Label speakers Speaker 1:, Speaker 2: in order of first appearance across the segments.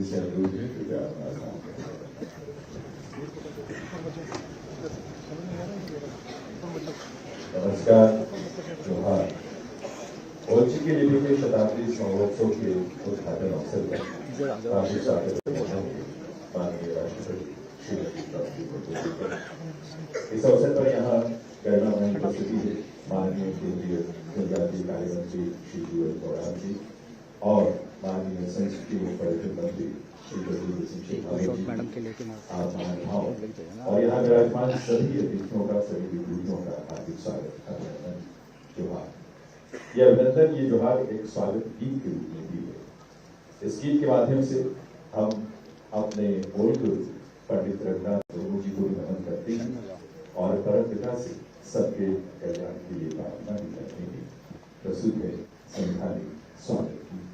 Speaker 1: से अनुरोध है कि आप अपना काम करें। नमस्कार। जोहार। ओलची की लिपि के शताब्दी महोत्सव के उद्घाटन अवसर पर काफी स्वागत माननीय राष्ट्रपति श्रीमती द्रौपदी मुर्मू। इस अवसर पर यहाँ गणमान्य उपस्थिति है माननीय केंद्रीय जनजातीय कार्य मंत्री श्री जुएल ओराम जी और माननीय संस्कृति एवं पर्यटन मंत्री श्री गजेंद्र सिंह शेखावत जी, आप महानुभाव और यहाँ विराजमान सभी अतिथियों का, सभी विभूतियों का हार्दिक स्वागत। अभिनंदन, जोहार। ये अभिनंदन, ये जोहार एक स्वागत गीत के रूप में भी है। इस गीत के माध्यम से हम अपने मूल गुरु पंडित रघुनाथ मुर्मू जी को नमन करते हैं और परम पिता से सबके कल्याण के लिए प्रार्थना भी करते हैं। प्रस्तुत है संवैधानिक स्वागत गीत।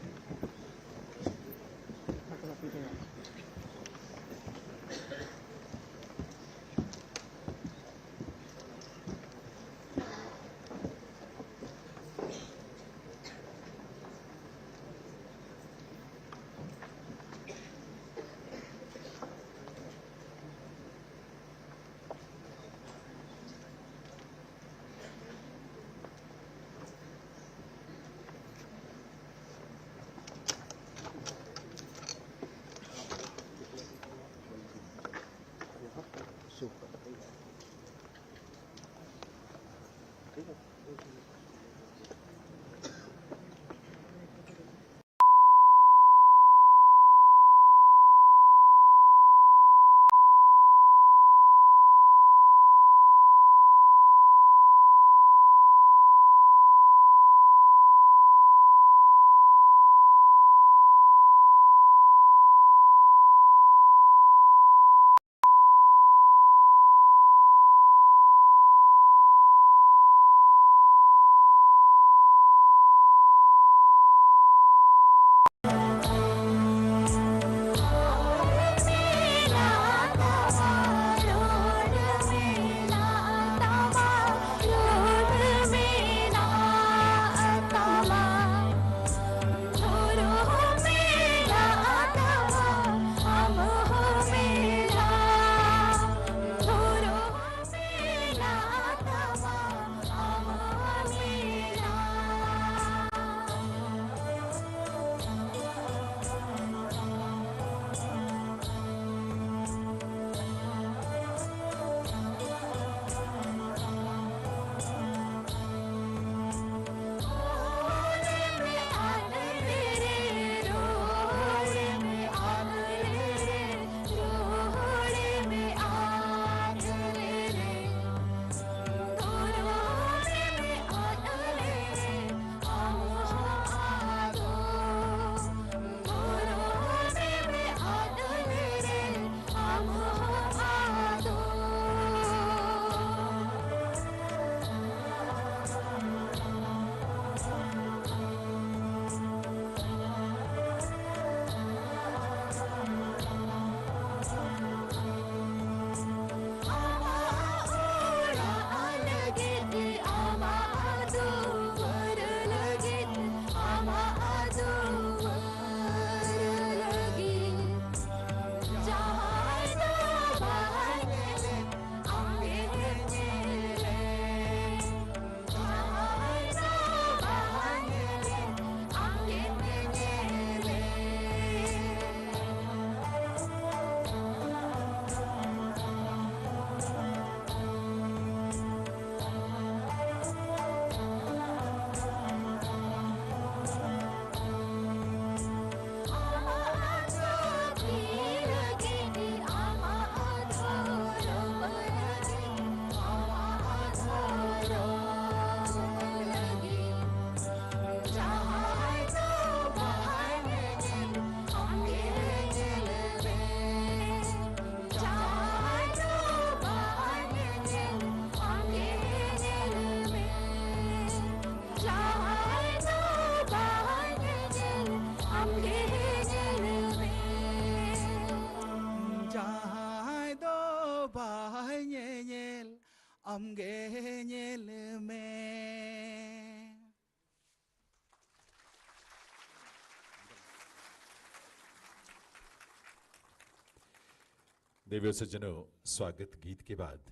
Speaker 2: देवियों सज्जनों, स्वागत गीत के बाद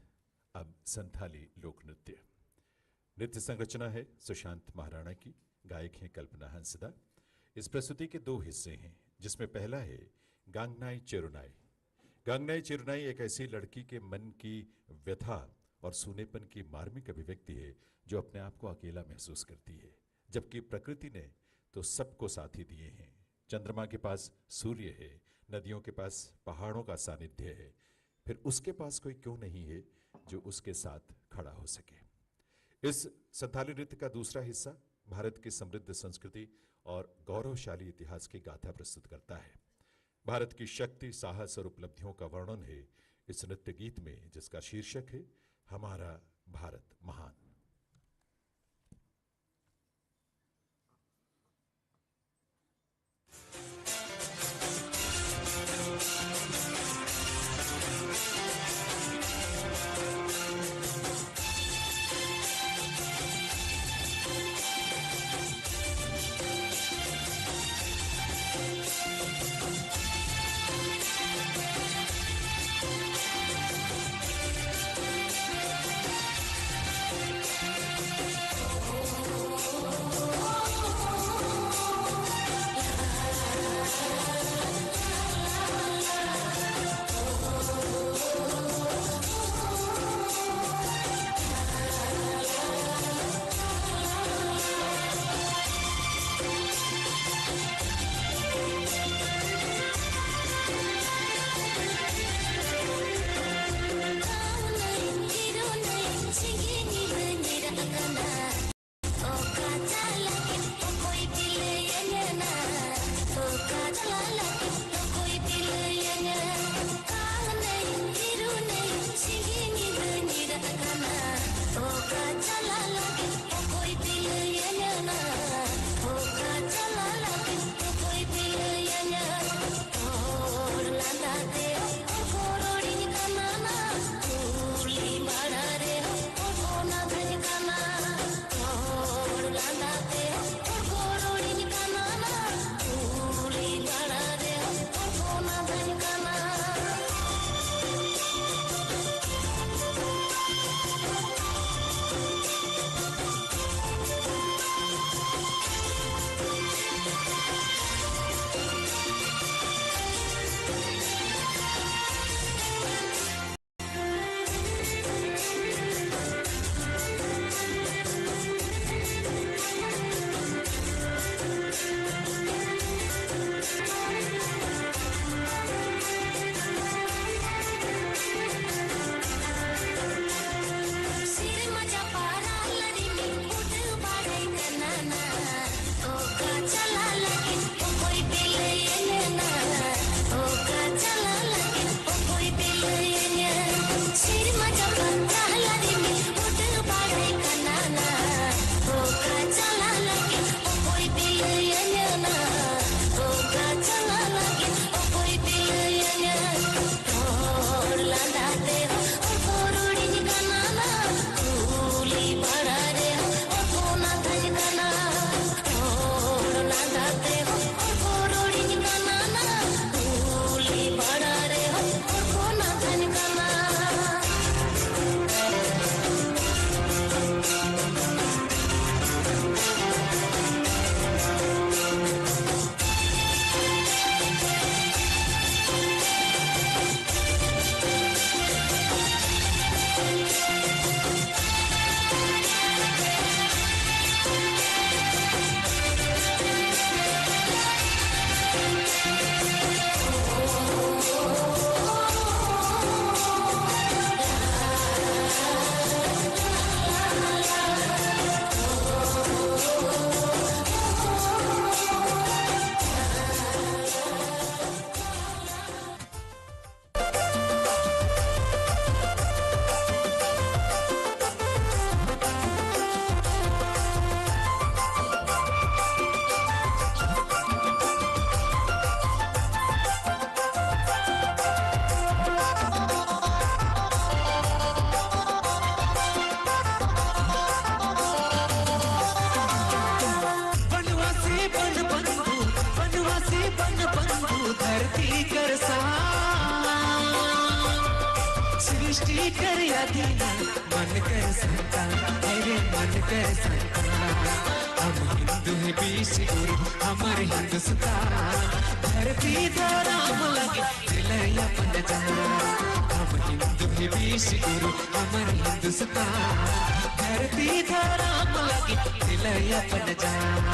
Speaker 2: अब संथाली लोक नृत्य। नृत्य संरचना है सुशांत महाराणा की, गायक हैं कल्पना हंसदा। इस प्रस्तुति के दो हिस्से हैं, जिसमें पहला है गांगनाई चेरुनाई। गांगनाई चेरुनाई एक ऐसी लड़की के मन की व्यथा और सूनेपन की मार्मिक अभिव्यक्ति है जो अपने आप को अकेला महसूस करती है, जबकि प्रकृति ने तो सबको साथी दिए हैं। चंद्रमा के पास सूर्य है, नदियों के पास पहाड़ों का सानिध्य है, फिर उसके पास कोई क्यों नहीं है जो उसके साथ खड़ा हो सके। इस संथाली नृत्य का दूसरा हिस्सा भारत की समृद्ध संस्कृति और गौरवशाली इतिहास की गाथा प्रस्तुत करता है। भारत की शक्ति, साहस और उपलब्धियों का वर्णन है इस नृत्य गीत में, जिसका शीर्षक है हमारा भारत महान।
Speaker 3: कर यादीना मन कर संता मेरे मन कर संता हम हिंदू है बीस गुरु हमारे हिंदुस्तान धरती धराम लगे दिल अपन जान हम हिंदू है बीस गुरु हमारे हिंदुस्तान धरती धराम लगे दिल अपन जान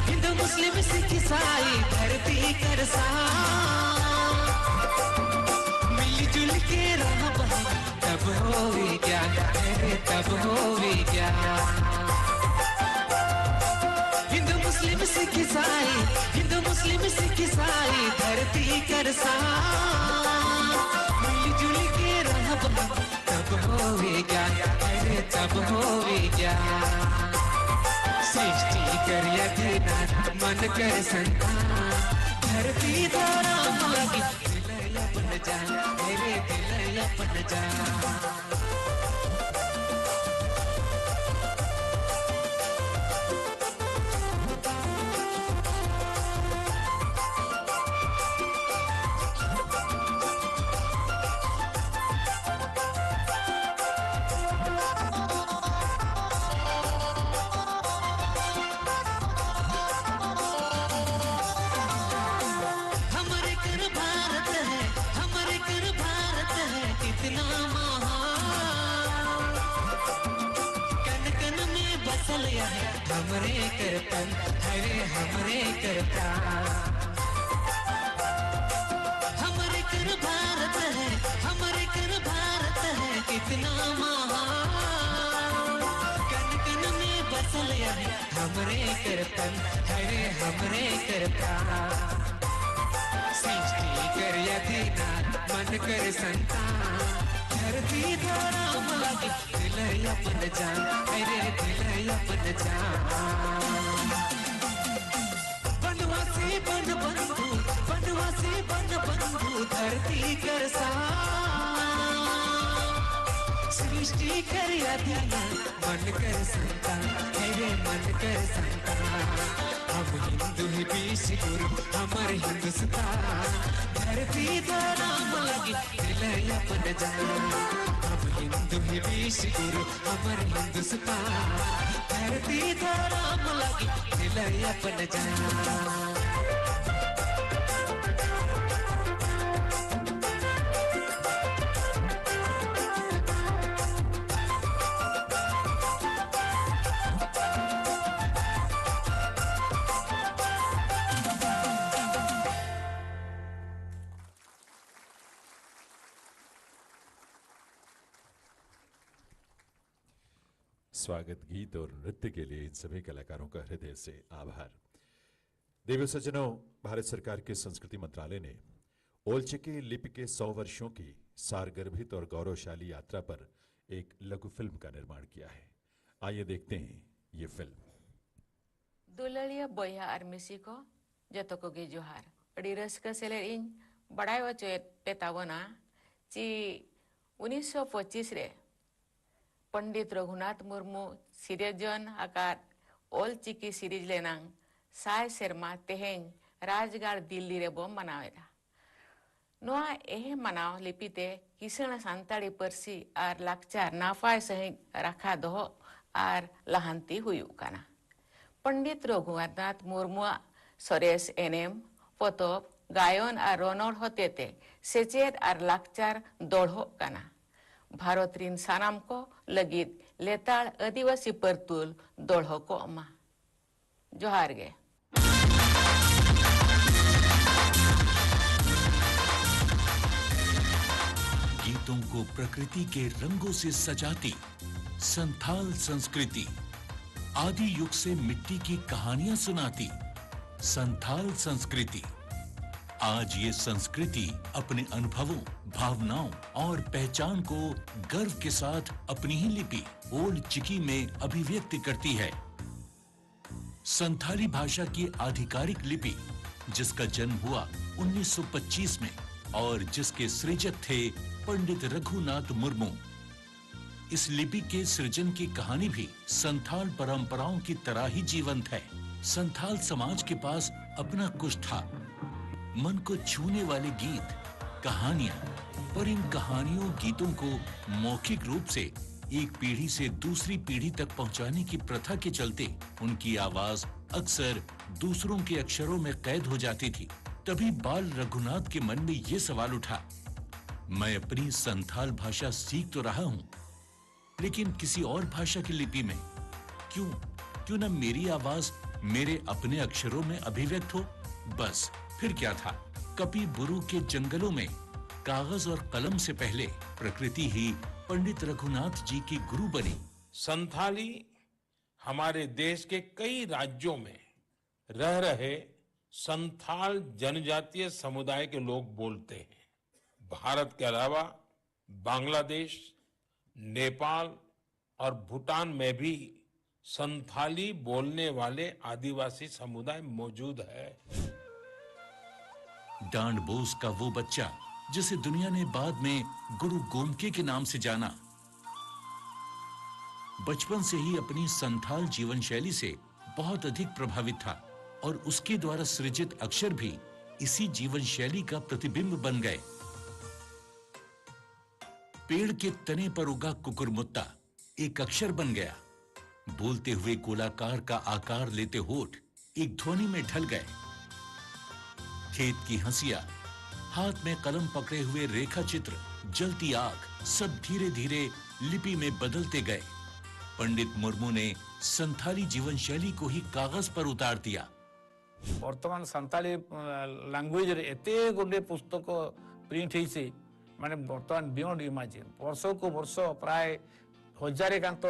Speaker 3: हिंदू मुस्लिम सिख ईसाई धरती कर मिलजुल के रह तब होवे क्या तब होवे क्या हिंदू मुस्लिम सिख ईसाई धरती कर मिलजुल के रह तब होवे क्या तब होवे क्या सृष्टि कर यदीनाथ मन कर संतान धरती धराम लगी दिल अपन जान मेरे दिल अपन जान हमरे करतन हरे हमरे करता हमरे कर भारत है कितना महान कन कन में बसल है हमरे करतन हरे हमरे करता सृष्टि कर यदीनाथ मन कर संतान धरती धराम लगी दिल अपन जान अरे दिल अपन जान बनवासी बन बंधु धरती कर सृष्टि कर यदीना मन कर संतान अरे मन कर संतान हम हिंदू है बीस गुरु हमारे हिंदुस्तान धरती धराम लगी दिल अपन जान हम हिंदू है बीस गुरु हमारे हिंदुस्तान धरती धराम लगी दिल अपन जान
Speaker 2: स्वागत गीत और नृत्य के लिए इन सभी कलाकारों का हृदय से आभार। देवी सज्जनों, भारत सरकार के संस्कृति मंत्रालय ने ओलचिकी लिपि के 100 वर्षों की सारगर्भित और गौरवशाली यात्रा पर एक लघु फिल्म का निर्माण किया है। आइए देखते हैं ये फिल्म।
Speaker 4: दुलड़िया बोया और मिसी को जतो को गे जोहार अड़ी रस्का सेले इन बड़ाई वचो पेतावना ची 1925 रे पंडित रघुनाथ मुर्मू सिरजन आकार ओल चिकी सीरीज लेनांग साय सेरमा तेहें राजगाड़ दिल्ली रे बो मनावेदा नोआ एहे मनाव लिपिते किसण सांताड़ी परसी आर लाकचार नाफाय सही रखा दोहो आर लहांती हुयु काना पंडित रघुनाथ मुर्मू सरेस एनेम पोतोब गायन आर रोनोड़ होतेते सेचेद आर लाकचार दोढ़ो काना भारत रिन सानाम को लगित लेताल आदिवासी परतुल दोढ़ो को अमा जोहार गे।
Speaker 5: गीतों को प्रकृति के रंगों से सजाती संथाल संस्कृति आदि युग से मिट्टी की कहानियां सुनाती संथाल संस्कृति आज ये संस्कृति अपने अनुभवों, भावनाओं और पहचान को गर्व के साथ अपनी ही लिपि ओल्ड चिकी में अभिव्यक्त करती है। संथाली भाषा की आधिकारिक लिपि, जिसका जन्म हुआ 1925 में और जिसके सृजक थे पंडित रघुनाथ मुर्मू। इस लिपि के सृजन की कहानी भी संथाल परंपराओं की तरह ही जीवंत है। संथाल समाज के पास अपना कुछ था, मन को छूने वाले गीत, कहानियां, पर इन कहानियों गीतों को मौखिक रूप से एक पीढ़ी से दूसरी पीढ़ी तक पहुंचाने की प्रथा के चलते उनकी आवाज अक्सर दूसरों के अक्षरों में कैद हो जाती थी। तभी बाल रघुनाथ के मन में ये सवाल उठा, मैं अपनी संथाल भाषा सीख तो रहा हूं, लेकिन किसी और भाषा की लिपि में क्यों न मेरी आवाज मेरे अपने अक्षरों में अभिव्यक्त हो। बस फिर क्या था, कपी बुरू के जंगलों में कागज और कलम से पहले प्रकृति ही पंडित रघुनाथ जी की गुरु बनी।
Speaker 6: संथाली हमारे देश के कई राज्यों में रह रहे संथाल जनजातीय समुदाय के लोग बोलते हैं। भारत के अलावा बांग्लादेश, नेपाल और भूटान में भी संथाली बोलने वाले आदिवासी समुदाय मौजूद है।
Speaker 5: डांड बोस का वो बच्चा जिसे दुनिया ने बाद में गुरु गोमके के नाम से जाना, बचपन से ही अपनी संथाल जीवन शैली से बहुत अधिक प्रभावित था और उसके द्वारा सृजित अक्षर भी इसी जीवन शैली का प्रतिबिंब बन गए। पेड़ के तने पर उगा कुकुरमुत्ता एक अक्षर बन गया। बोलते हुए गोलाकार का आकार लेते होठ एक ध्वनि में ढल गए। खेत की हंसिया, हाथ में कलम पकड़े हुए रेखा चित्र, जलती आग, सब धीरे धीरे लिपि में बदलते गए। पंडित मुर्मू ने संथाली जीवन शैली को ही कागज पर उतार दिया।
Speaker 7: वर्तमान संथाली लैंग्वेज रे एते गुडे पुस्तक प्रिंट होइसे, माने वर्तमान बियॉन्ड इमेजिन वर्ष को वर्ष प्राय 1000 एकांत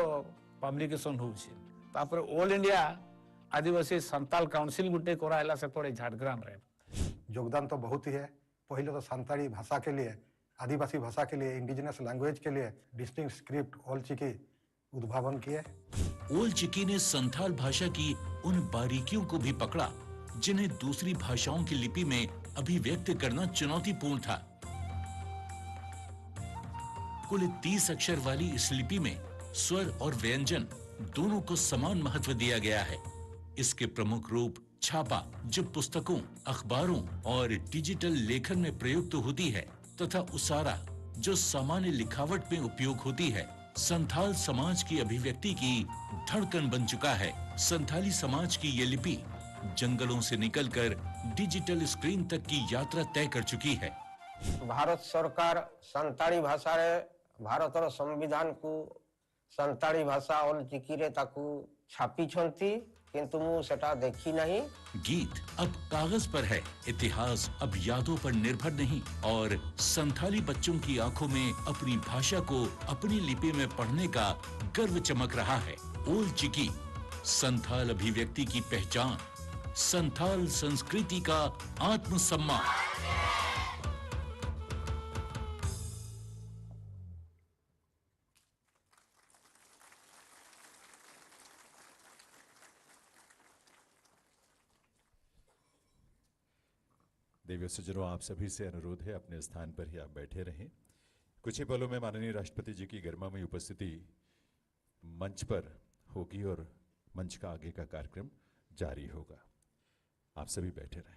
Speaker 7: पब्लिकेशन होउছে। तापर ऑल इंडिया आदिवासी संथाल काउंसिल गुटे करा हला से पड़े झारग्राम रे।
Speaker 8: योगदान तो बहुत ही है। पहले तो संथाली भाषा के लिए, आदिवासी भाषा के लिए, इंडिजिनस लैंग्वेज के लिए डिस्टिंक्ट स्क्रिप्ट ओल्ड चिकी उद्भावन किए।
Speaker 5: ओल्ड चिकी ने संथाल भाषा की उन बारीकियों को भी पकड़ा जिन्हें दूसरी भाषाओं की लिपि में अभिव्यक्त करना चुनौतीपूर्ण था। कुल 30 अक्षर वाली इस लिपि में स्वर और व्यंजन दोनों को समान महत्व दिया गया है। इसके प्रमुख रूप छापा, जो पुस्तकों, अखबारों और डिजिटल लेखन में प्रयुक्त होती है, तथा उसारा, जो सामान्य लिखावट में उपयोग होती है, संथाल समाज की अभिव्यक्ति की धड़कन बन चुका है। संथाली समाज की ये लिपि जंगलों से निकलकर डिजिटल स्क्रीन तक की यात्रा तय कर चुकी है।
Speaker 9: भारत सरकार संथाली भाषा रे भारतर संविधान को संथाली भाषा ओल्ड चिकी रे ताकू छापी छंती, किंतु मु सेटा देखी नहीं।
Speaker 5: गीत अब कागज पर है, इतिहास अब यादों पर निर्भर नहीं, और संथाली बच्चों की आंखों में अपनी भाषा को अपनी लिपि में पढ़ने का गर्व चमक रहा है। ओल्ड चिकी, संथाल अभिव्यक्ति की पहचान, संथाल संस्कृति का आत्मसम्मान।
Speaker 2: देवियों सज्जनों, आप सभी से अनुरोध है अपने स्थान पर ही आप बैठे रहें। कुछ ही पलों में माननीय राष्ट्रपति जी की गरिमामयी उपस्थिति मंच पर होगी और मंच का आगे का कार्यक्रम जारी होगा। आप सभी बैठे रहें।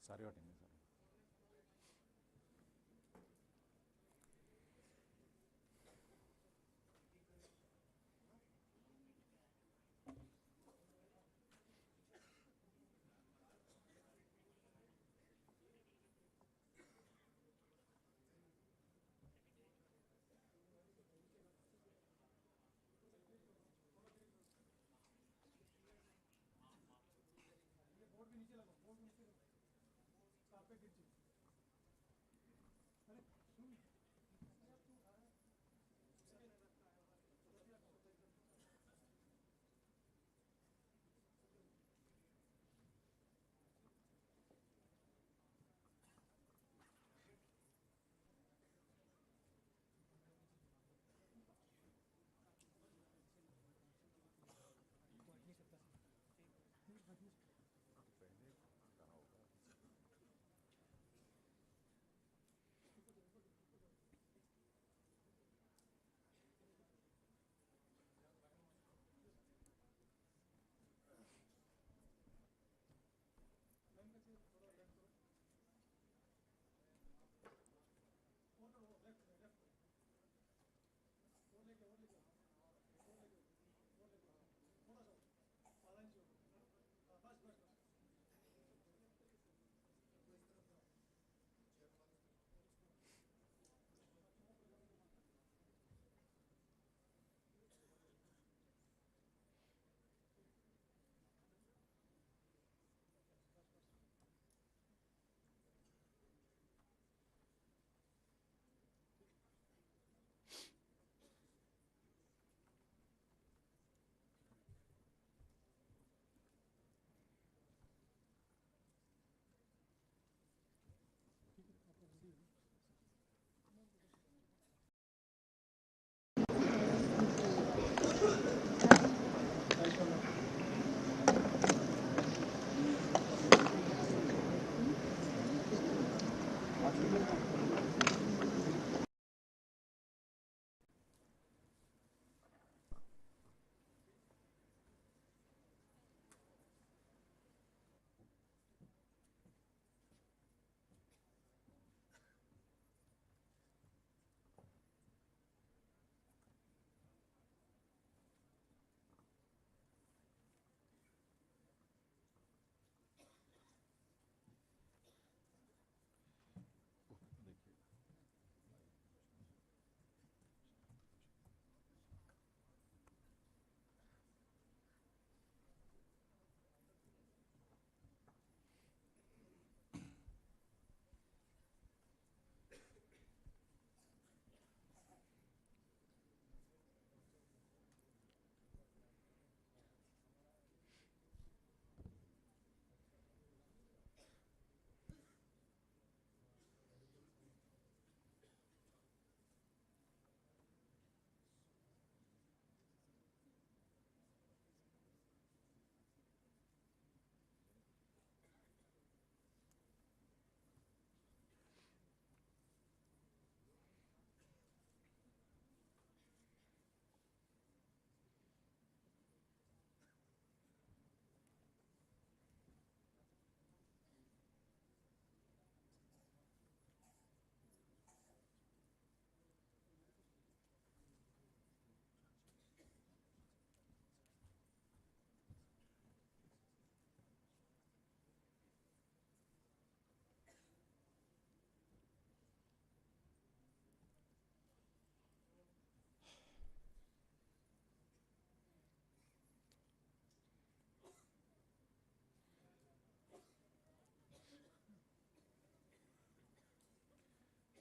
Speaker 2: सारे हटेंगे सर।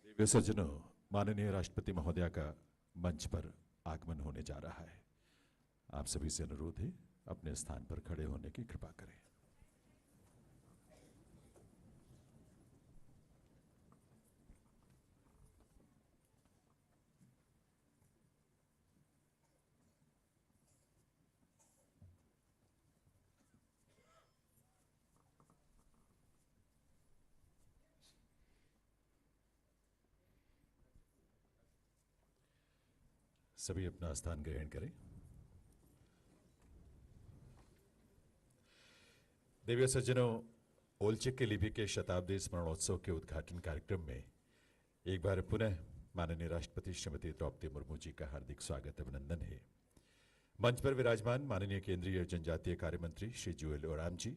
Speaker 2: दिव्य सज्जनों, माननीय राष्ट्रपति महोदया का मंच पर आगमन होने जा रहा है। आप सभी से अनुरोध है, अपने स्थान पर खड़े होने की कृपा करें। सभी अपना स्थान ग्रहण करें। दिव्य सज्जनों, ओलचिकी लिपि के शताब्दी स्मरणोत्सव के उद्घाटन कार्यक्रम में एक बार पुनः माननीय राष्ट्रपति श्रीमती द्रौपदी मुर्मू जी का हार्दिक स्वागत अभिनंदन है। मंच पर विराजमान माननीय केंद्रीय जनजातीय कार्य मंत्री श्री जुएल ओराम जी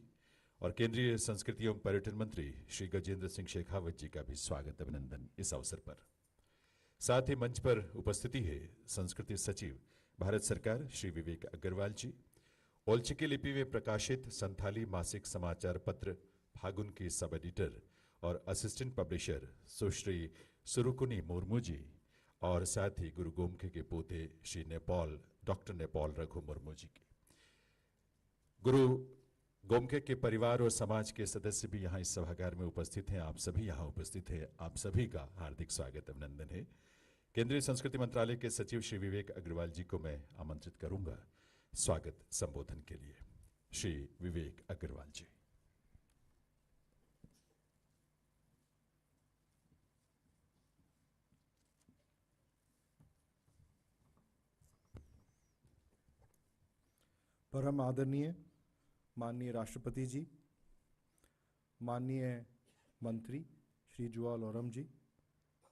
Speaker 2: और केंद्रीय संस्कृति एवं पर्यटन मंत्री श्री गजेंद्र सिंह शेखावत जी का भी स्वागत अभिनंदन इस अवसर पर। साथ ही मंच पर उपस्थिति है संस्कृति सचिव भारत सरकार श्री विवेक अग्रवाल जी, ओलचिकी लिपि में प्रकाशित संथाली मासिक समाचार पत्र फागुन की सब एडिटर और असिस्टेंट पब्लिशर सुश्री सुरुकुनी मुर्मू जी और साथ ही गुरु गोमखे के पोते श्री नेपाल डॉक्टर नेपाल रघु मुर्मू जी की। गुरु गोमखे के परिवार और समाज के सदस्य भी यहाँ इस सभागार में उपस्थित हैं। आप सभी यहाँ उपस्थित हैं, आप सभी का हार्दिक स्वागत अभिनंदन है। केंद्रीय संस्कृति मंत्रालय के सचिव श्री विवेक अग्रवाल जी को मैं आमंत्रित करूंगा स्वागत संबोधन के लिए। श्री विवेक अग्रवाल जी।
Speaker 10: परम आदरणीय माननीय राष्ट्रपति जी, माननीय मंत्री श्री जुएल ओराम जी,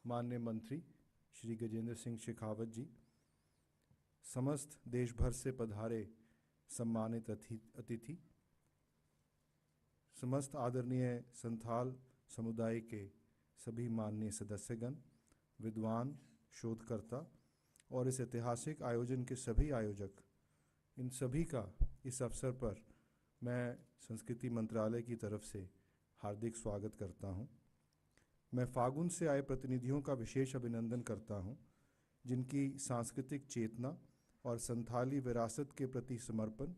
Speaker 10: माननीय मंत्री श्री गजेंद्र सिंह शेखावत जी, समस्त देश भर से पधारे सम्मानित अतिथि, समस्त आदरणीय संथाल समुदाय के सभी माननीय सदस्यगण, विद्वान, शोधकर्ता और इस ऐतिहासिक आयोजन के सभी आयोजक, इन सभी का इस अवसर पर मैं संस्कृति मंत्रालय की तरफ से हार्दिक स्वागत करता हूं। मैं फागुन से आए प्रतिनिधियों का विशेष अभिनंदन करता हूं, जिनकी सांस्कृतिक चेतना और संथाली विरासत के प्रति समर्पण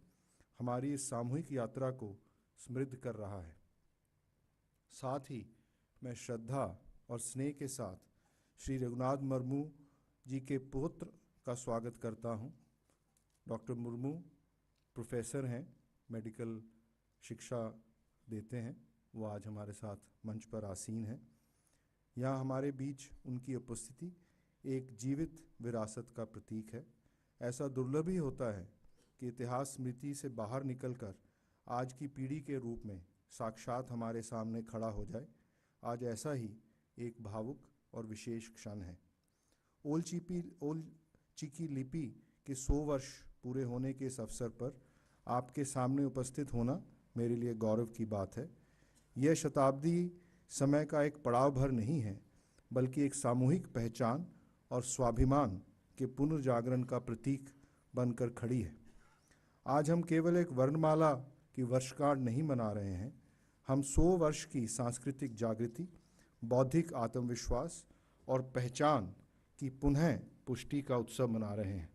Speaker 10: हमारी इस सामूहिक यात्रा को समृद्ध कर रहा है। साथ ही मैं श्रद्धा और स्नेह के साथ श्री रघुनाथ मुर्मू जी के पुत्र का स्वागत करता हूं। डॉक्टर मुर्मू प्रोफेसर हैं, मेडिकल शिक्षा देते हैं, वो आज हमारे साथ मंच पर आसीन हैं। यहाँ हमारे बीच उनकी उपस्थिति एक जीवित विरासत का प्रतीक है। ऐसा दुर्लभ ही होता है कि इतिहास स्मृति से बाहर निकलकर आज की पीढ़ी के रूप में साक्षात हमारे सामने खड़ा हो जाए। आज ऐसा ही एक भावुक और विशेष क्षण है। ओलचिकी लिपि के 100 वर्ष पूरे होने के इस अवसर पर आपके सामने उपस्थित होना मेरे लिए गौरव की बात है। यह शताब्दी समय का एक पड़ाव भर नहीं है, बल्कि एक सामूहिक पहचान और स्वाभिमान के पुनर्जागरण का प्रतीक बनकर खड़ी है। आज हम केवल एक वर्णमाला की वर्षगांठ नहीं मना रहे हैं, हम 100 वर्ष की सांस्कृतिक जागृति, बौद्धिक आत्मविश्वास और पहचान की पुनः पुष्टि का उत्सव मना रहे हैं।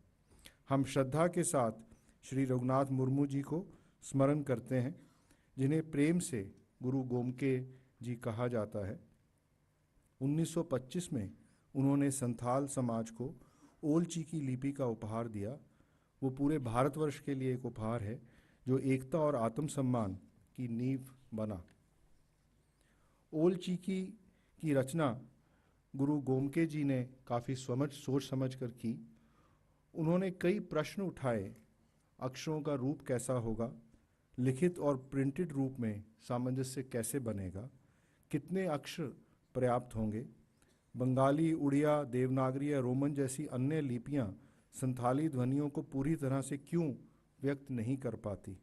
Speaker 10: हम श्रद्धा के साथ श्री रघुनाथ मुर्मू जी को स्मरण करते हैं, जिन्हें प्रेम से गुरु गोमके जी कहा जाता है। 1925 में उन्होंने संथाल समाज को ओलचिकी लिपि का उपहार दिया। वो पूरे भारतवर्ष के लिए एक उपहार है जो एकता और आत्मसम्मान की नींव बना। ओलचिकी की रचना गुरु गोमके जी ने काफ़ी सोच समझ कर की। उन्होंने कई प्रश्न उठाए। अक्षरों का रूप कैसा होगा, लिखित और प्रिंटेड रूप में सामंजस्य कैसे बनेगा, कितने अक्षर पर्याप्त होंगे, बंगाली, उड़िया, देवनागरी या रोमन जैसी अन्य लिपियां संथाली ध्वनियों को पूरी तरह से क्यों व्यक्त नहीं कर पाती।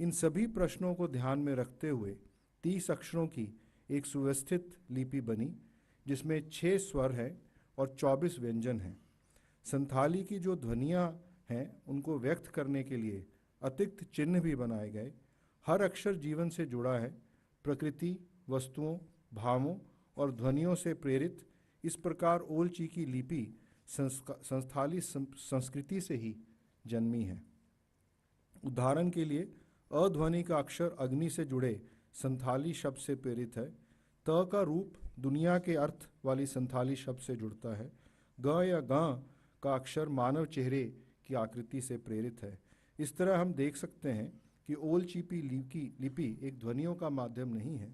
Speaker 10: इन सभी प्रश्नों को ध्यान में रखते हुए 30 अक्षरों की एक सुव्यवस्थित लिपि बनी, जिसमें 6 स्वर हैं और 24 व्यंजन हैं। संथाली की जो ध्वनियाँ हैं उनको व्यक्त करने के लिए अतिरिक्त चिन्ह भी बनाए गए। हर अक्षर जीवन से जुड़ा है, प्रकृति, वस्तुओं, भावों और ध्वनियों से प्रेरित। इस प्रकार ओलचिकी लिपि संथाली संस्कृति से ही जन्मी है। उदाहरण के लिए अध्वनि का अक्षर अग्नि से जुड़े संथाली शब्द से प्रेरित है। त का रूप दुनिया के अर्थ वाली संथाली शब्द से जुड़ता है। ग या ग का अक्षर मानव चेहरे की आकृति से प्रेरित है। इस तरह हम देख सकते हैं कि ओलचिकी लिपि एक ध्वनियों का माध्यम नहीं है,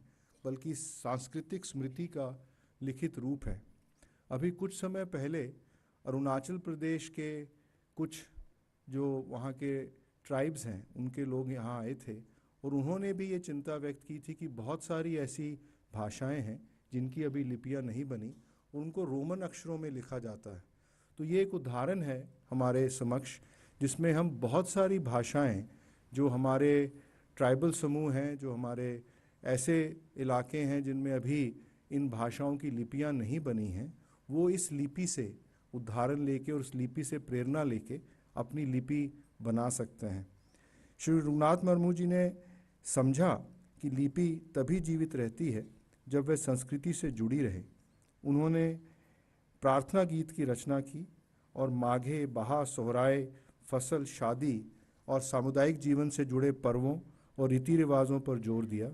Speaker 10: बल्कि सांस्कृतिक स्मृति का लिखित रूप है। अभी कुछ समय पहले अरुणाचल प्रदेश के कुछ जो वहाँ के ट्राइब्स हैं उनके लोग यहाँ आए थे और उन्होंने भी ये चिंता व्यक्त की थी कि बहुत सारी ऐसी भाषाएं हैं जिनकी अभी लिपियां नहीं बनी, उनको रोमन अक्षरों में लिखा जाता है। तो ये एक उदाहरण है हमारे समक्ष जिसमें हम बहुत सारी भाषाएं जो हमारे ट्राइबल समूह हैं, जो हमारे ऐसे इलाके हैं जिनमें अभी इन भाषाओं की लिपियां नहीं बनी हैं, वो इस लिपि से उदाहरण लेके और उस लिपि से प्रेरणा लेके अपनी लिपि बना सकते हैं। श्री रघुनाथ मुर्मू जी ने समझा कि लिपि तभी जीवित रहती है जब वह संस्कृति से जुड़ी रहे। उन्होंने प्रार्थना गीत की रचना की और माघे, बहा, सोहराय, फसल, शादी और सामुदायिक जीवन से जुड़े पर्वों और रीति रिवाजों पर जोर दिया।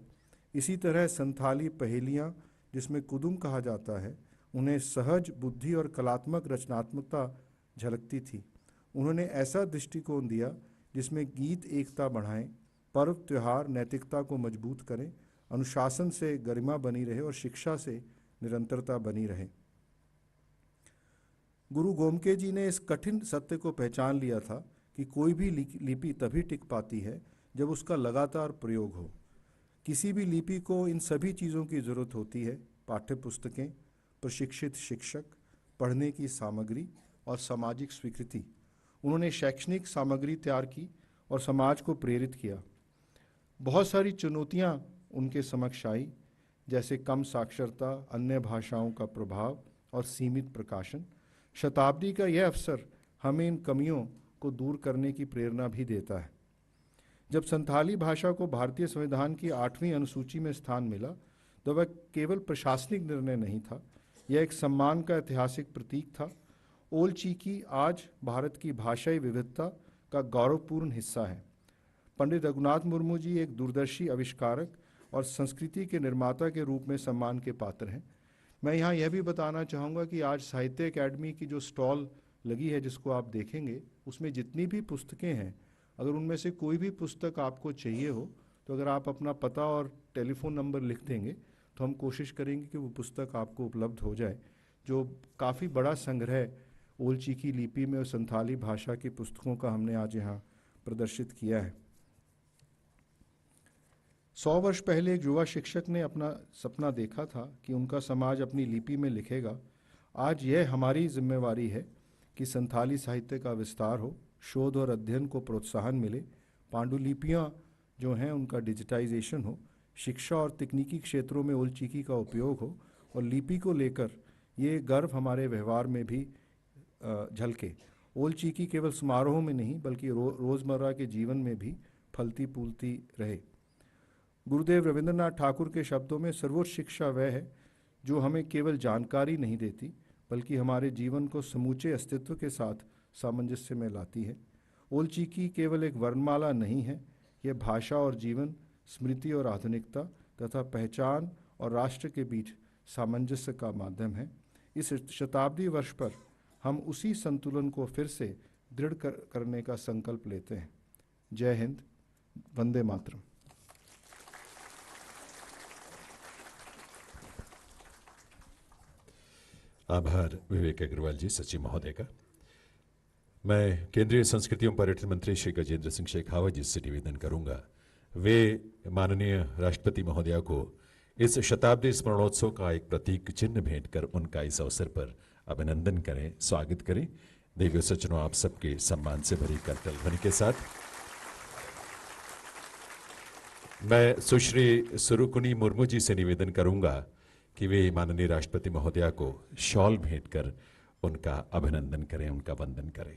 Speaker 10: इसी तरह संथाली पहेलियाँ, जिसमें कुदुम कहा जाता है, उन्हें सहज बुद्धि और कलात्मक रचनात्मकता झलकती थी। उन्होंने ऐसा दृष्टिकोण दिया जिसमें गीत एकता बढ़ाएं, पर्व त्योहार नैतिकता को मजबूत करें, अनुशासन से गरिमा बनी रहे और शिक्षा से निरंतरता बनी रहे। गुरु गोमके जी ने इस कठिन सत्य को पहचान लिया था कि कोई भी लिपि तभी टिक पाती है जब उसका लगातार प्रयोग हो। किसी भी लिपि को इन सभी चीज़ों की ज़रूरत होती है: पाठ्य पुस्तकें, प्रशिक्षित शिक्षक, पढ़ने की सामग्री और सामाजिक स्वीकृति। उन्होंने शैक्षणिक सामग्री तैयार की और समाज को प्रेरित किया। बहुत सारी चुनौतियां उनके समक्ष आई, जैसे कम साक्षरता, अन्य भाषाओं का प्रभाव और सीमित प्रकाशन। शताब्दी का यह अवसर हमें इन कमियों को दूर करने की प्रेरणा भी देता है। जब संथाली भाषा को भारतीय संविधान की 8वीं अनुसूची में स्थान मिला तो वह केवल प्रशासनिक निर्णय नहीं था, यह एक सम्मान का ऐतिहासिक प्रतीक था। ओल चिकी आज भारत की भाषाई विविधता का गौरवपूर्ण हिस्सा है। पंडित रघुनाथ मुर्मू जी एक दूरदर्शी आविष्कारक और संस्कृति के निर्माता के रूप में सम्मान के पात्र हैं। मैं यहाँ यह भी बताना चाहूँगा कि आज साहित्य अकेडमी की जो स्टॉल लगी है, जिसको आप देखेंगे, उसमें जितनी भी पुस्तकें हैं, अगर उनमें से कोई भी पुस्तक आपको चाहिए हो तो अगर आप अपना पता और टेलीफोन नंबर लिख देंगे तो हम कोशिश करेंगे कि वो पुस्तक आपको उपलब्ध हो जाए। जो काफ़ी बड़ा संग्रह ओल चिकी लिपि में और संथाली भाषा की पुस्तकों का हमने आज यहाँ प्रदर्शित किया है। 100 वर्ष पहले एक युवा शिक्षक ने अपना सपना देखा था कि उनका समाज अपनी लिपि में लिखेगा। आज यह हमारी जिम्मेवारी है कि संथाली साहित्य का विस्तार हो, शोध और अध्ययन को प्रोत्साहन मिले, पांडुलिपियाँ जो हैं उनका डिजिटाइजेशन हो, शिक्षा और तकनीकी क्षेत्रों में ओल चिकी का उपयोग हो और लिपि को लेकर ये गर्व हमारे व्यवहार में भी झलके। ओल चिकी केवल समारोह में नहीं बल्कि रोज़मर्रा के जीवन में भी फलती फूलती रहे। गुरुदेव रविंद्रनाथ ठाकुर के शब्दों में सर्वोच्च शिक्षा वह है जो हमें केवल जानकारी नहीं देती बल्कि हमारे जीवन को समूचे अस्तित्व के साथ सामंजस्य में लाती है। ओल चिकी केवल एक वर्णमाला नहीं है, यह भाषा और जीवन, स्मृति और आधुनिकता तथा पहचान और राष्ट्र के बीच सामंजस्य का माध्यम है। इस शताब्दी वर्ष पर हम उसी संतुलन को फिर से दृढ़ करने का संकल्प लेते हैं। जय हिंद, वंदे मातरम।
Speaker 2: आभार विवेक अग्रवाल जी, सचिव महोदय का। मैं केंद्रीय संस्कृति एवं पर्यटन मंत्री श्री गजेंद्र सिंह शेखावत जी से निवेदन करूंगा, वे माननीय राष्ट्रपति महोदया को इस शताब्दी स्मरणोत्सव का एक प्रतीक चिन्ह भेंट कर उनका इस अवसर पर अभिनंदन करें, स्वागत करें। देवियों सज्जनों, आप सबके सम्मान से भरी करतल ध्वनि के साथ मैं सुश्री सुरुकुनी मुर्मू जी से निवेदन करूंगा कि वे माननीय राष्ट्रपति महोदया को शॉल भेंट कर उनका अभिनंदन करें, उनका वंदन करें।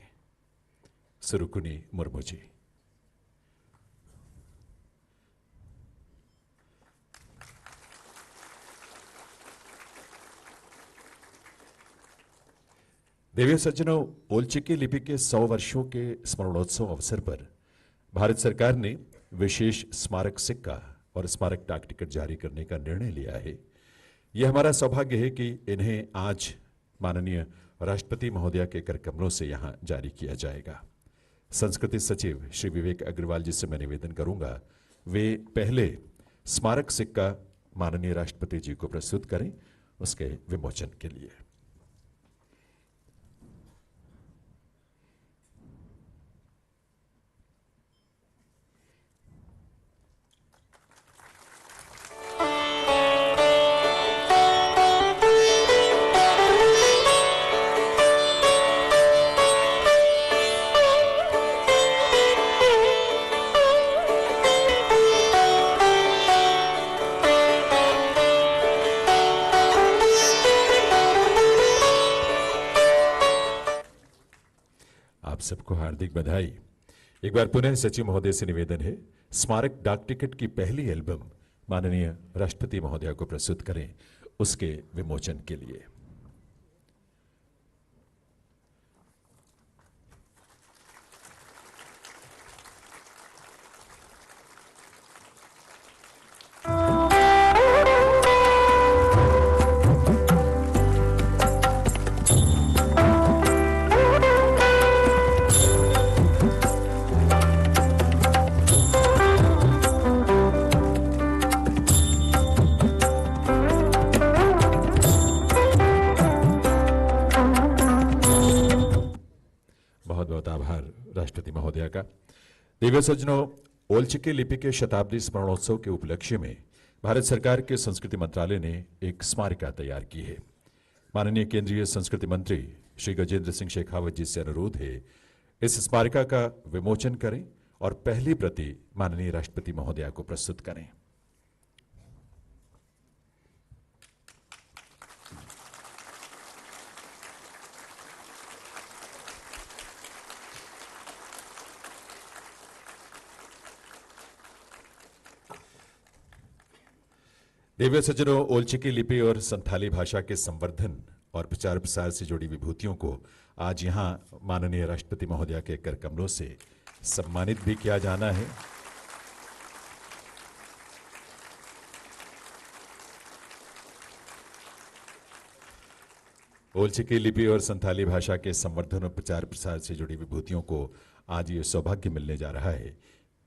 Speaker 2: सुरुकुनी मुर्मू जी। देवियों सज्जनों, ओल चिकी लिपि के 100 वर्षों के स्मरणोत्सव अवसर पर भारत सरकार ने विशेष स्मारक सिक्का और स्मारक डाक टिकट जारी करने का निर्णय लिया है। यह हमारा सौभाग्य है कि इन्हें आज माननीय राष्ट्रपति महोदया के कर कमलों से यहां जारी किया जाएगा। संस्कृति सचिव श्री विवेक अग्रवाल जी से मैं निवेदन करूंगा, वे पहले स्मारक सिक्का माननीय राष्ट्रपति जी को प्रस्तुत करें उसके विमोचन के लिए। आप सबको हार्दिक बधाई। एक बार पुनः सचिव महोदय से निवेदन है, स्मारक डाक टिकट की पहली एल्बम माननीय राष्ट्रपति महोदय को प्रस्तुत करें उसके विमोचन के लिए। बहुत बहुत आभार राष्ट्रपति महोदय का। दिव्य सज्जनों, ओलचिकी लिपि के शताब्दी स्मरणोत्सव के उपलक्ष्य में भारत सरकार के संस्कृति मंत्रालय ने एक स्मारिका तैयार की है। माननीय केंद्रीय संस्कृति मंत्री श्री गजेंद्र सिंह शेखावत जी से अनुरोध है, इस स्मारिका का विमोचन करें और पहली प्रति माननीय राष्ट्रपति महोदय को प्रस्तुत करें। दिव्य सज्जनों, ओलचिकी लिपि और संथाली भाषा के संवर्धन और प्रचार प्रसार से जुड़ी विभूतियों को आज यहां माननीय राष्ट्रपति महोदय के कर कमलों से सम्मानित भी किया जाना है। ओलचिकी लिपि और संथाली भाषा के संवर्धन और प्रचार प्रसार से जुड़ी विभूतियों को आज ये सौभाग्य मिलने जा रहा है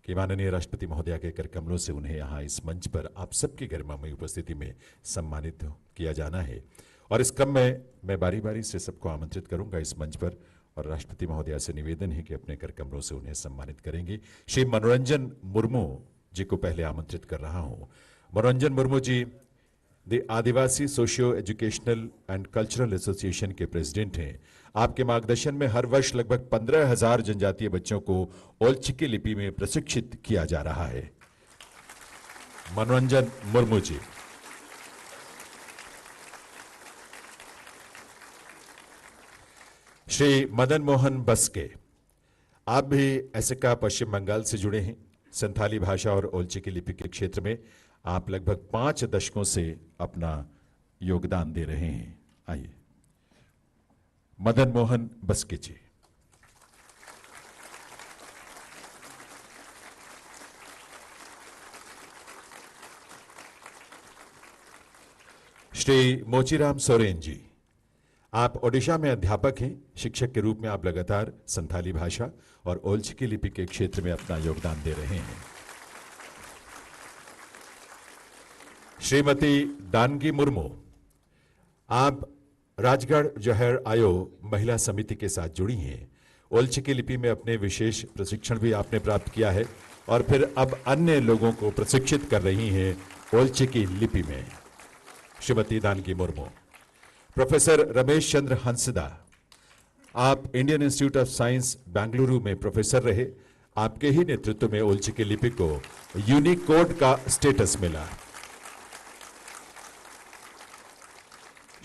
Speaker 2: कि माननीय राष्ट्रपति महोदय के कर कमलों से उन्हें यहाँ इस मंच पर आप सबकी गरिमामयी उपस्थिति में सम्मानित किया जाना है। और इस क्रम में मैं बारी बारी से सबको आमंत्रित करूंगा इस मंच पर, और राष्ट्रपति महोदय से निवेदन है कि अपने कर कमलों से उन्हें सम्मानित करेंगे। श्री मनोरंजन मुर्मू जी को पहले आमंत्रित कर रहा हूँ। Manoranjan Murmu ji the Adivasi socio educational and cultural association के प्रेसिडेंट हैं। आपके मार्गदर्शन में हर वर्ष लगभग 15,000 जनजातीय बच्चों को ओलचिकी लिपि में प्रशिक्षित किया जा रहा है। मनोरंजन मुर्मू जी। श्री मदन मोहन बस्के, आप भी एसिका पश्चिम बंगाल से जुड़े हैं। संथाली भाषा और ओलचिकी लिपि के क्षेत्र में आप लगभग 5 दशकों से अपना योगदान दे रहे हैं। आइए मदन मोहन बस्के जी। श्री मोचीराम सोरेन जी, आप ओडिशा में अध्यापक हैं। शिक्षक के रूप में आप लगातार संथाली भाषा और ओलचिकी लिपि के क्षेत्र में अपना योगदान दे रहे हैं। श्रीमती दानगी मुर्मू, आप राजगढ़ जौहर आयो महिला समिति के साथ जुड़ी हैं। ओलचिकी लिपि में अपने विशेष प्रशिक्षण भी आपने प्राप्त किया है और फिर अब अन्य लोगों को प्रशिक्षित कर रही हैं ओलचिकी लिपि में। श्रीमती दानगी मुर्मू। प्रोफेसर रमेश चंद्र हंसदा, आप Indian institute of science Bengaluru में प्रोफेसर रहे। आपके ही नेतृत्व में ओलचिकी लिपि को यूनिकोड का स्टेटस मिला।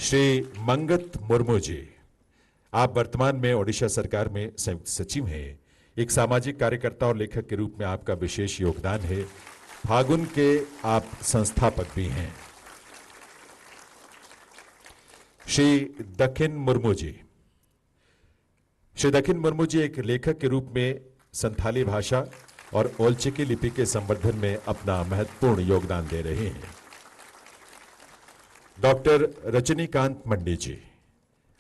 Speaker 2: श्री मंगत मुर्मू जी, आप वर्तमान में ओडिशा सरकार में संयुक्त सचिव हैं। एक सामाजिक कार्यकर्ता और लेखक के रूप में आपका विशेष योगदान है। फागुन के आप संस्थापक भी हैं। श्री दखिन मुर्मू जी, श्री दखिन मुर्मू जी एक लेखक के रूप में संथाली भाषा और ओलचिकी लिपि के संवर्धन में अपना महत्वपूर्ण योगदान दे रहे हैं। डॉक्टर रजनीकांत मंडी जी,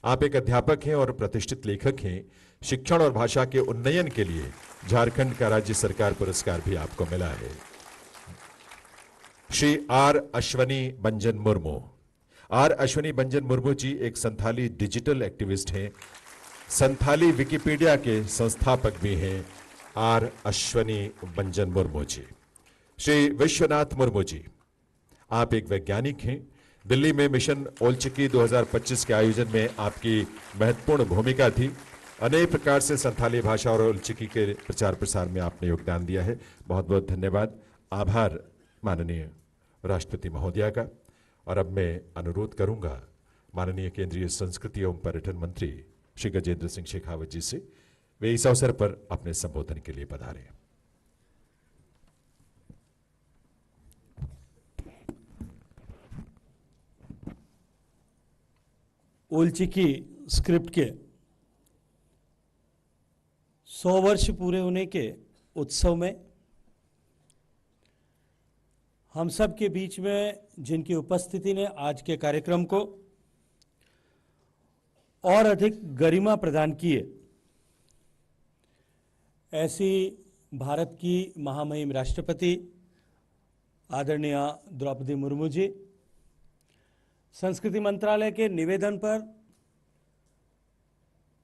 Speaker 2: आप एक अध्यापक हैं और प्रतिष्ठित लेखक हैं। शिक्षण और भाषा के उन्नयन के लिए झारखंड का राज्य सरकार पुरस्कार भी आपको मिला है। श्री आर अश्वनी बंजन मुर्मू, आर अश्वनी बंजन मुर्मू जी एक संथाली डिजिटल एक्टिविस्ट हैं। संथाली विकिपीडिया के संस्थापक भी हैं आर अश्वनी बंजन मुर्मू जी। श्री विश्वनाथ मुर्मू जी, आप एक वैज्ञानिक हैं। दिल्ली में मिशन ओलचिकी 2025 के आयोजन में आपकी महत्वपूर्ण भूमिका थी। अनेक प्रकार से संथाली भाषा और ओलचिकी के प्रचार प्रसार में आपने योगदान दिया है। बहुत बहुत धन्यवाद। आभार माननीय राष्ट्रपति महोदया का। और अब मैं अनुरोध करूंगा माननीय केंद्रीय संस्कृति एवं पर्यटन मंत्री श्री गजेंद्र सिंह शेखावत जी से वे इस अवसर पर अपने संबोधन के लिए पधारे।
Speaker 11: ओलचिकी स्क्रिप्ट के 100 वर्ष पूरे होने के उत्सव में हम सब के बीच में जिनकी उपस्थिति ने आज के कार्यक्रम को और अधिक गरिमा प्रदान की है, ऐसी भारत की महामहिम राष्ट्रपति आदरणीय द्रौपदी मुर्मू जी, संस्कृति मंत्रालय के निवेदन पर,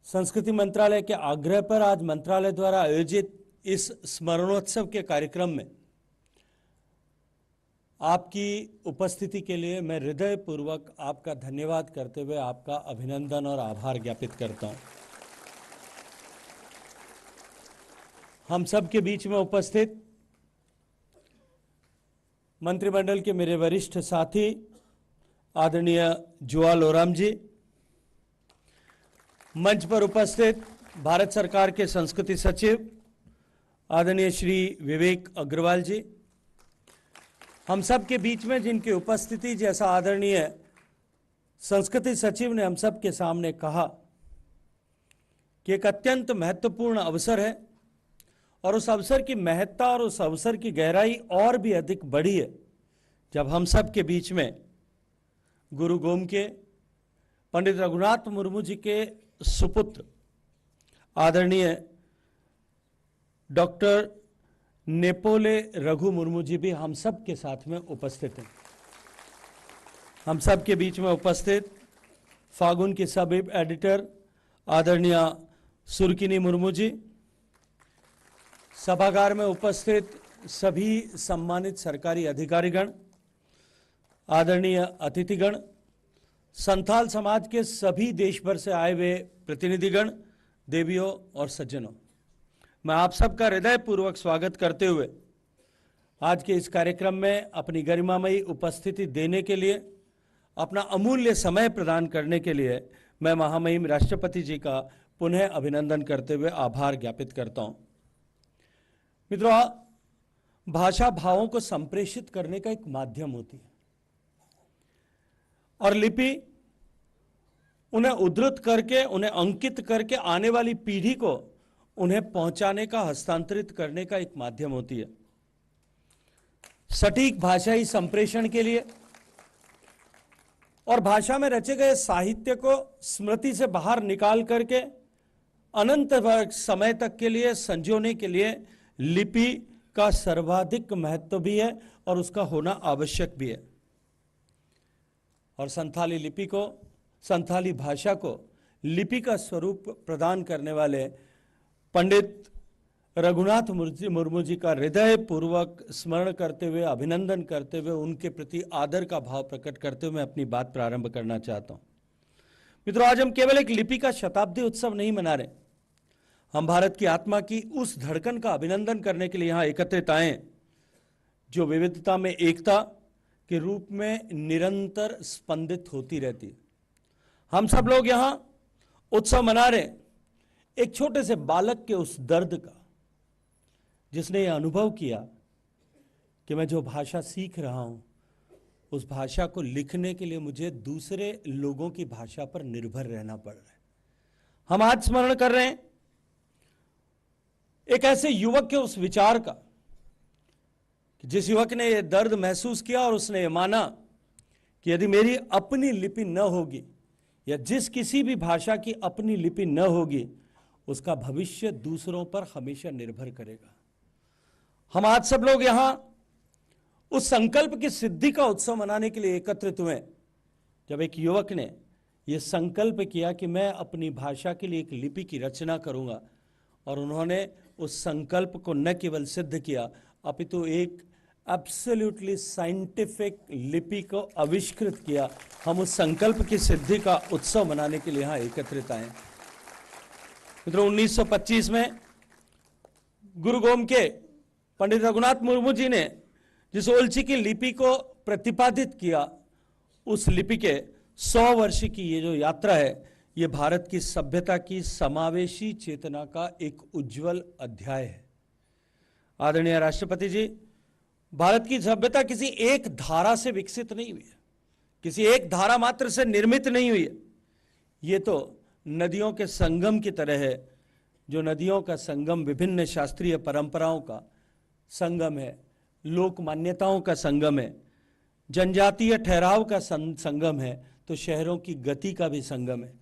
Speaker 11: संस्कृति मंत्रालय के आग्रह पर आज मंत्रालय द्वारा आयोजित इस स्मरणोत्सव के कार्यक्रम में आपकी उपस्थिति के लिए मैं हृदयपूर्वक आपका धन्यवाद करते हुए आपका अभिनंदन और आभार ज्ञापित करता हूं। हम सब के बीच में उपस्थित मंत्रिमंडल के मेरे वरिष्ठ साथी आदरणीय जुआल ओराम जी, मंच पर उपस्थित भारत सरकार के संस्कृति सचिव आदरणीय श्री विवेक अग्रवाल जी, हम सब के बीच में जिनकी उपस्थिति, जैसा आदरणीय संस्कृति सचिव ने हम सब के सामने कहा कि एक अत्यंत महत्वपूर्ण अवसर है और उस अवसर की महत्ता और उस अवसर की गहराई और भी अधिक बढ़ी है जब हम सब के बीच में गुरु गोम के पंडित रघुनाथ मुर्मू जी के सुपुत्र आदरणीय डॉक्टर नेपोले रघु मुर्मू जी भी हम सब के साथ में उपस्थित हैं। हम सब के बीच में उपस्थित फागुन की सब एडिटर आदरणीय सुरकिनी मुर्मू जी, सभागार में उपस्थित सभी सम्मानित सरकारी अधिकारीगण, आदरणीय अतिथिगण, संथाल समाज के सभी देश भर से आए हुए प्रतिनिधिगण, देवियों और सज्जनों, मैं आप सबका हृदयपूर्वक स्वागत करते हुए आज के इस कार्यक्रम में अपनी गरिमामयी उपस्थिति देने के लिए, अपना अमूल्य समय प्रदान करने के लिए मैं महामहिम राष्ट्रपति जी का पुनः अभिनंदन करते हुए आभार ज्ञापित करता हूं। मित्रों, भाषा भावों को संप्रेषित करने का एक माध्यम होती है और लिपि उन्हें उद्धृत करके, उन्हें अंकित करके आने वाली पीढ़ी को उन्हें पहुंचाने का, हस्तांतरित करने का एक माध्यम होती है। सटीक भाषाई संप्रेषण के लिए और भाषा में रचे गए साहित्य को स्मृति से बाहर निकाल करके अनंत समय तक के लिए संजोने के लिए लिपि का सर्वाधिक महत्व भी है और उसका होना आवश्यक भी है। और संथाली लिपि को, संथाली भाषा को लिपि का स्वरूप प्रदान करने वाले पंडित रघुनाथ मुर्मू जी का हृदय पूर्वक स्मरण करते हुए, अभिनंदन करते हुए, उनके प्रति आदर का भाव प्रकट करते हुए मैं अपनी बात प्रारंभ करना चाहता हूं। मित्रों, आज हम केवल एक लिपि का शताब्दी उत्सव नहीं मना रहे, हम भारत की आत्मा की उस धड़कन का अभिनंदन करने के लिए यहां एकत्रित आए जो विविधता में एकता के रूप में निरंतर स्पंदित होती रहती है। हम सब लोग यहां उत्सव मना रहे एक छोटे से बालक के उस दर्द का, जिसने यह अनुभव किया कि मैं जो भाषा सीख रहा हूं उस भाषा को लिखने के लिए मुझे दूसरे लोगों की भाषा पर निर्भर रहना पड़ रहा है। हम आज स्मरण कर रहे हैं एक ऐसे युवक के उस विचार का, जिस युवक ने यह दर्द महसूस किया और उसने ये माना कि यदि मेरी अपनी लिपि न होगी या जिस किसी भी भाषा की अपनी लिपि न होगी, उसका भविष्य दूसरों पर हमेशा निर्भर करेगा। हम आज सब लोग यहां उस संकल्प की सिद्धि का उत्सव मनाने के लिए एकत्रित हुए जब एक युवक ने यह संकल्प किया कि मैं अपनी भाषा के लिए एक लिपि की रचना करूंगा, और उन्होंने उस संकल्प को न केवल सिद्ध किया अपितु एक एब्सोल्युटली साइंटिफिक लिपि को आविष्कृत किया। हम उस संकल्प की सिद्धि का उत्सव मनाने के लिए यहां एकत्रित आए। मित्रों, 1925 में गुरु गोम के पंडित रघुनाथ मुर्मू जी ने जिस ओलचिकी लिपि को प्रतिपादित किया, उस लिपि के 100 वर्ष की ये जो यात्रा है, ये भारत की सभ्यता की समावेशी चेतना का एक उज्जवल अध्याय है। आदरणीय राष्ट्रपति जी, भारत की सभ्यता किसी एक धारा से विकसित नहीं हुई है, किसी एक धारा मात्र से निर्मित नहीं हुई है। ये तो नदियों के संगम की तरह है, जो नदियों का संगम विभिन्न शास्त्रीय परंपराओं का संगम है, लोक मान्यताओं का संगम है, जनजातीय ठहराव का संगम है, तो शहरों की गति का भी संगम है।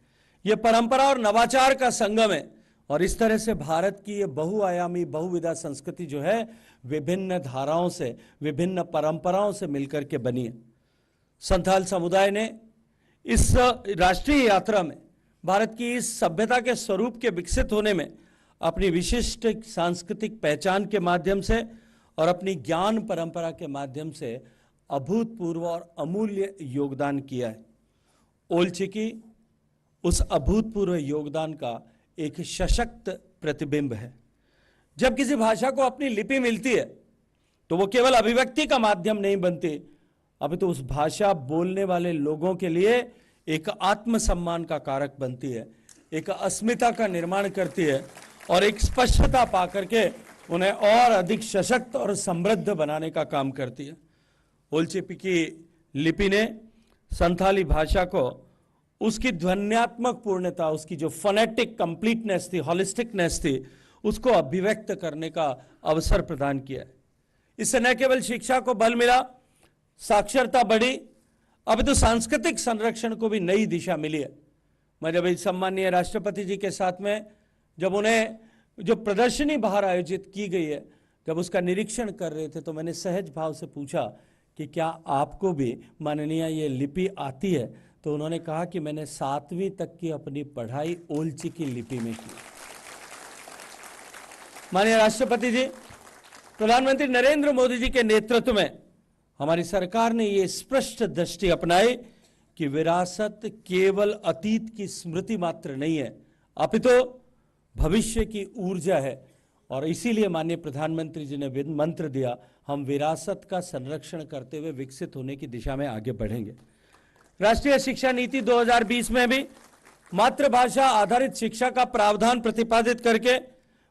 Speaker 11: ये परंपरा और नवाचार का संगम है। और इस तरह से भारत की ये बहुआयामी बहुविधा संस्कृति जो है विभिन्न धाराओं से, विभिन्न परंपराओं से मिलकर के बनी है। संथाल समुदाय ने इस राष्ट्रीय यात्रा में भारत की इस सभ्यता के स्वरूप के विकसित होने में अपनी विशिष्ट सांस्कृतिक पहचान के माध्यम से और अपनी ज्ञान परंपरा के माध्यम से अभूतपूर्व और अमूल्य योगदान किया है। ओल चिकी उस अभूतपूर्व योगदान का एक सशक्त प्रतिबिंब है। जब किसी भाषा को अपनी लिपि मिलती है तो वो केवल अभिव्यक्ति का माध्यम नहीं बनती, अभी तो उस भाषा बोलने वाले लोगों के लिए एक आत्मसम्मान का कारक बनती है, एक अस्मिता का निर्माण करती है और एक स्पष्टता पा करके उन्हें और अधिक सशक्त और समृद्ध बनाने का काम करती है। ओल चिकी की लिपि ने संथाली भाषा को उसकी ध्वन्यात्मक पूर्णता, उसकी जो फोनेटिक कंप्लीटनेस थी, हॉलिस्टिकनेस थी, उसको अभिव्यक्त करने का अवसर प्रदान किया है। इससे न केवल शिक्षा को बल मिला, साक्षरता बढ़ी, अब तो सांस्कृतिक संरक्षण को भी नई दिशा मिली है। मैं जब इस सम्माननीय राष्ट्रपति जी के साथ में जब उन्हें जो प्रदर्शनी बाहर आयोजित की गई है, जब उसका निरीक्षण कर रहे थे, तो मैंने सहज भाव से पूछा कि क्या आपको भी माननीय ये लिपि आती है? तो उन्होंने कहा कि मैंने 7वीं तक की अपनी पढ़ाई ओल चिकी लिपि में की। माननीय राष्ट्रपति जी, प्रधानमंत्री नरेंद्र मोदी जी के नेतृत्व में हमारी सरकार ने ये स्पष्ट दृष्टि अपनाई कि विरासत केवल अतीत की स्मृति मात्र नहीं है, अपितु भविष्य की ऊर्जा है। और इसीलिए माननीय प्रधानमंत्री जी ने मंत्र दिया, हम विरासत का संरक्षण करते हुए विकसित होने की दिशा में आगे बढ़ेंगे। राष्ट्रीय शिक्षा नीति 2020 में भी मातृभाषा आधारित शिक्षा का प्रावधान प्रतिपादित करके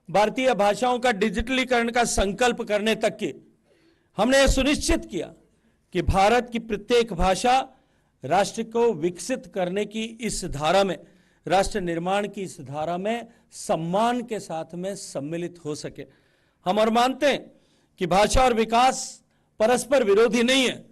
Speaker 11: भारतीय भाषाओं का डिजिटलीकरण का संकल्प करने तक की हमने यह सुनिश्चित किया कि भारत की प्रत्येक भाषा राष्ट्र को विकसित करने की इस धारा में, राष्ट्र निर्माण की इस धारा में सम्मान के साथ में सम्मिलित हो सके। हम और मानते हैं कि भाषा और विकास परस्पर विरोधी नहीं है।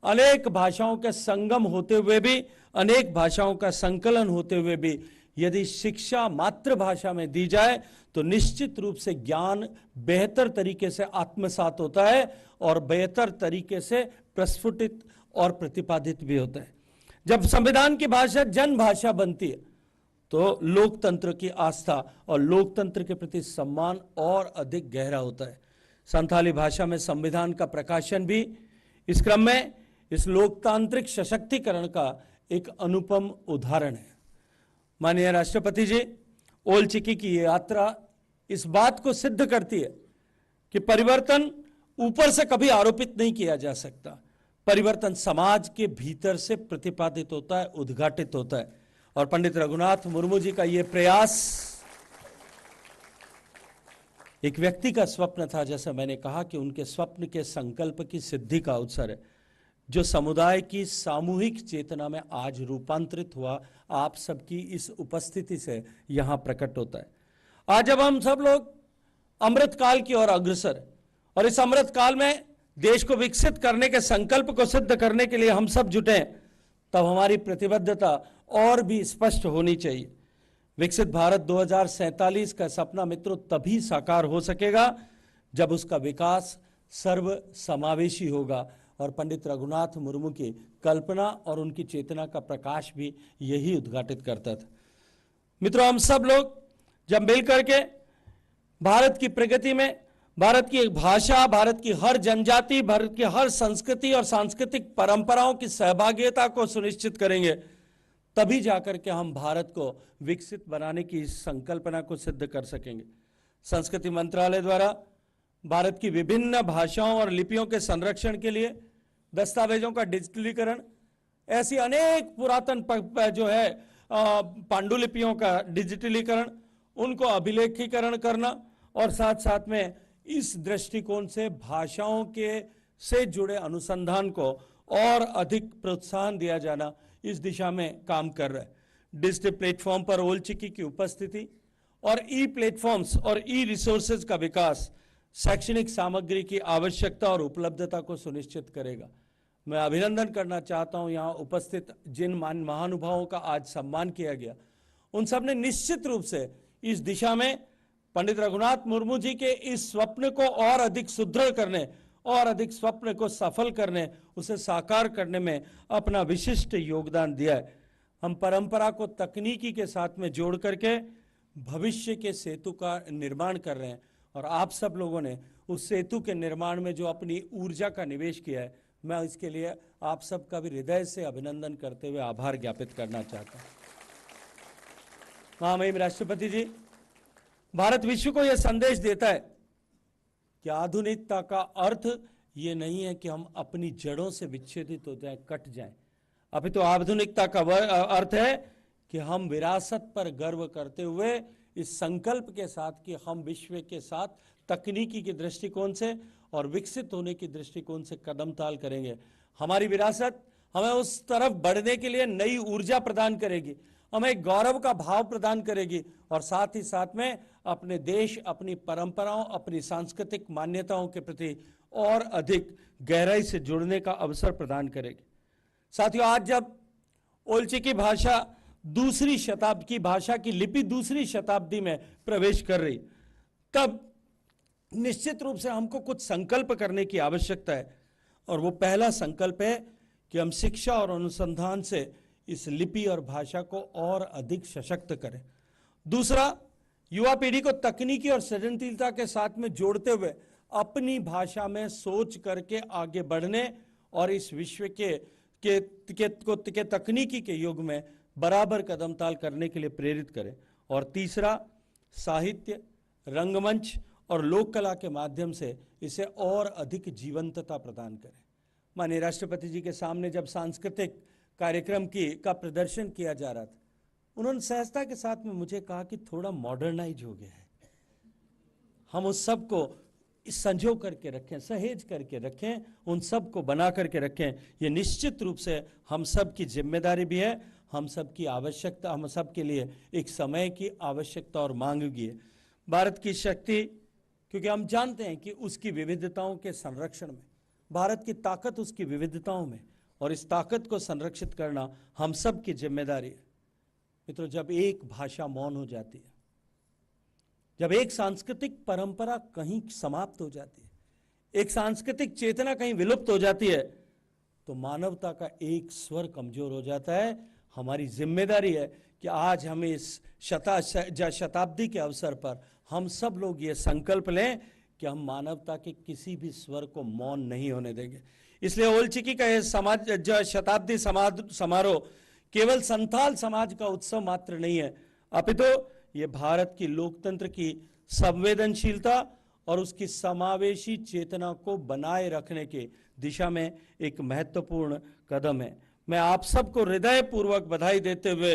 Speaker 11: अनेक भाषाओं के संगम होते हुए भी, अनेक भाषाओं का संकलन होते हुए भी यदि शिक्षा मातृभाषा में दी जाए तो निश्चित रूप से ज्ञान बेहतर तरीके से आत्मसात होता है और बेहतर तरीके से प्रस्फुटित और प्रतिपादित भी होता है। जब संविधान की भाषा जन भाषा बनती है तो लोकतंत्र की आस्था और लोकतंत्र के प्रति सम्मान और अधिक गहरा होता है। संथाली भाषा में संविधान का प्रकाशन भी इस क्रम में इस लोकतांत्रिक सशक्तिकरण का एक अनुपम उदाहरण है। माननीय राष्ट्रपति जी, ओल चिकी की यात्रा इस बात को सिद्ध करती है कि परिवर्तन ऊपर से कभी आरोपित नहीं किया जा सकता, परिवर्तन समाज के भीतर से प्रतिपादित होता है, उद्घाटित होता है। और पंडित रघुनाथ मुर्मू जी का यह प्रयास एक व्यक्ति का स्वप्न था, जैसे मैंने कहा कि उनके स्वप्न के संकल्प की सिद्धि का अवसर है, जो समुदाय की सामूहिक चेतना में आज रूपांतरित हुआ, आप सबकी इस उपस्थिति से यहां प्रकट होता है। आज जब हम सब लोग अमृत काल की ओर अग्रसर है और इस अमृत काल में देश को विकसित करने के संकल्प को सिद्ध करने के लिए हम सब जुटे, तब हमारी प्रतिबद्धता और भी स्पष्ट होनी चाहिए। विकसित भारत 2047 का सपना मित्रों तभी साकार हो सकेगा जब उसका विकास सर्व समावेशी होगा। और पंडित रघुनाथ मुर्मू की कल्पना और उनकी चेतना का प्रकाश भी यही उद्घाटित करता था। मित्रों, हम सब लोग जब मिलकर के भारत की प्रगति में भारत की भाषा, भारत की हर जनजाति, भारत की हर संस्कृति और सांस्कृतिक परंपराओं की सहभागिता को सुनिश्चित करेंगे, तभी जाकर के हम भारत को विकसित बनाने की संकल्पना को सिद्ध कर सकेंगे। संस्कृति मंत्रालय द्वारा भारत की विभिन्न भाषाओं और लिपियों के संरक्षण के लिए दस्तावेजों का डिजिटलीकरण, ऐसी अनेक पुरातन जो है पांडुलिपियों का डिजिटलीकरण, उनको अभिलेखीकरण करना और साथ साथ में इस दृष्टिकोण से भाषाओं के से जुड़े अनुसंधान को और अधिक प्रोत्साहन दिया जाना, इस दिशा में काम कर रहा है। डिजिटल प्लेटफॉर्म पर ओल चिकी की उपस्थिति और ई प्लेटफॉर्म्स और ई रिसोर्सेज का विकास शैक्षणिक सामग्री की आवश्यकता और उपलब्धता को सुनिश्चित करेगा। मैं अभिनंदन करना चाहता हूं यहाँ उपस्थित जिन महानुभावों का आज सम्मान किया गया, उन सब ने निश्चित रूप से इस दिशा में पंडित रघुनाथ मुर्मू जी के इस स्वप्न को और अधिक सुदृढ़ करने और अधिक स्वप्न को सफल करने, उसे साकार करने में अपना विशिष्ट योगदान दिया है। हम परंपरा को तकनीकी के साथ में जोड़ करके भविष्य के सेतु का निर्माण कर रहे हैं और आप सब लोगों ने उस सेतु के निर्माण में जो अपनी ऊर्जा का निवेश किया है, मैं इसके लिए आप सबका भी हृदय से अभिनंदन करते हुए आभार ज्ञापित करना चाहता हूं। महामहिम राष्ट्रपति जी, भारत विश्व को यह संदेश देता है कि आधुनिकता का अर्थ ये नहीं है कि हम अपनी जड़ों से विच्छेदित हो जाएं, कट जाएं। अभी तो आधुनिकता का अर्थ है कि हम विरासत पर गर्व करते हुए इस संकल्प के साथ कि हम विश्व के साथ तकनीकी के दृष्टिकोण से और विकसित होने की दृष्टिकोण से कदम ताल करेंगे। हमारी विरासत हमें उस तरफ बढ़ने के लिए नई ऊर्जा प्रदान करेगी, हमें गौरव का भाव प्रदान करेगी और साथ ही साथ में अपने देश, अपनी परंपराओं, अपनी सांस्कृतिक मान्यताओं के प्रति और अधिक गहराई से जुड़ने का अवसर प्रदान करेगी। साथियों, आज जब ओल चिकी भाषा दूसरी शताब्दी की भाषा की लिपि दूसरी शताब्दी में प्रवेश कर रही, तब निश्चित रूप से हमको कुछ संकल्प करने की आवश्यकता है और वो पहला संकल्प है कि हम शिक्षा और अनुसंधान से इस लिपि और भाषा को और अधिक सशक्त करें। दूसरा, युवा पीढ़ी को तकनीकी और सृजनशीलता के साथ में जोड़ते हुए अपनी भाषा में सोच करके आगे बढ़ने और इस विश्व के तकनीकी के युग में बराबर कदम ताल करने के लिए प्रेरित करें। और तीसरा, साहित्य, रंगमंच और लोक कला के माध्यम से इसे और अधिक जीवंतता प्रदान करें। माननीय राष्ट्रपति जी के सामने जब सांस्कृतिक कार्यक्रम का प्रदर्शन किया जा रहा था, उन्होंने सहजता के साथ में मुझे कहा कि थोड़ा मॉडर्नाइज हो गया है, हम उस सब को संजो करके रखें, सहेज करके रखें, उन सब को बना करके रखें। ये निश्चित रूप से हम सब की जिम्मेदारी भी है, हम सब की आवश्यकता, हम सब के लिए एक समय की आवश्यकता और मांग भी है। भारत की शक्ति, क्योंकि हम जानते हैं कि उसकी विविधताओं के संरक्षण में, भारत की ताकत उसकी विविधताओं में, और इस ताकत को संरक्षित करना हम सब की जिम्मेदारी है। मित्रों, जब एक भाषा मौन हो जाती है, जब एक सांस्कृतिक परंपरा कहीं समाप्त हो जाती है, एक सांस्कृतिक चेतना कहीं विलुप्त हो जाती है, तो मानवता का एक स्वर कमजोर हो जाता है। हमारी जिम्मेदारी है कि आज हमें इस शताब्दी के अवसर पर हम सब लोग ये संकल्प लें कि हम मानवता के किसी भी स्वर को मौन नहीं होने देंगे। इसलिए ओल चिकी का यह शताब्दी समारोह केवल संथाल समाज का उत्सव मात्र नहीं है, अपितु ये भारत की लोकतंत्र की संवेदनशीलता और उसकी समावेशी चेतना को बनाए रखने की दिशा में एक महत्वपूर्ण कदम है। मैं आप सबको हृदयपूर्वक बधाई देते हुए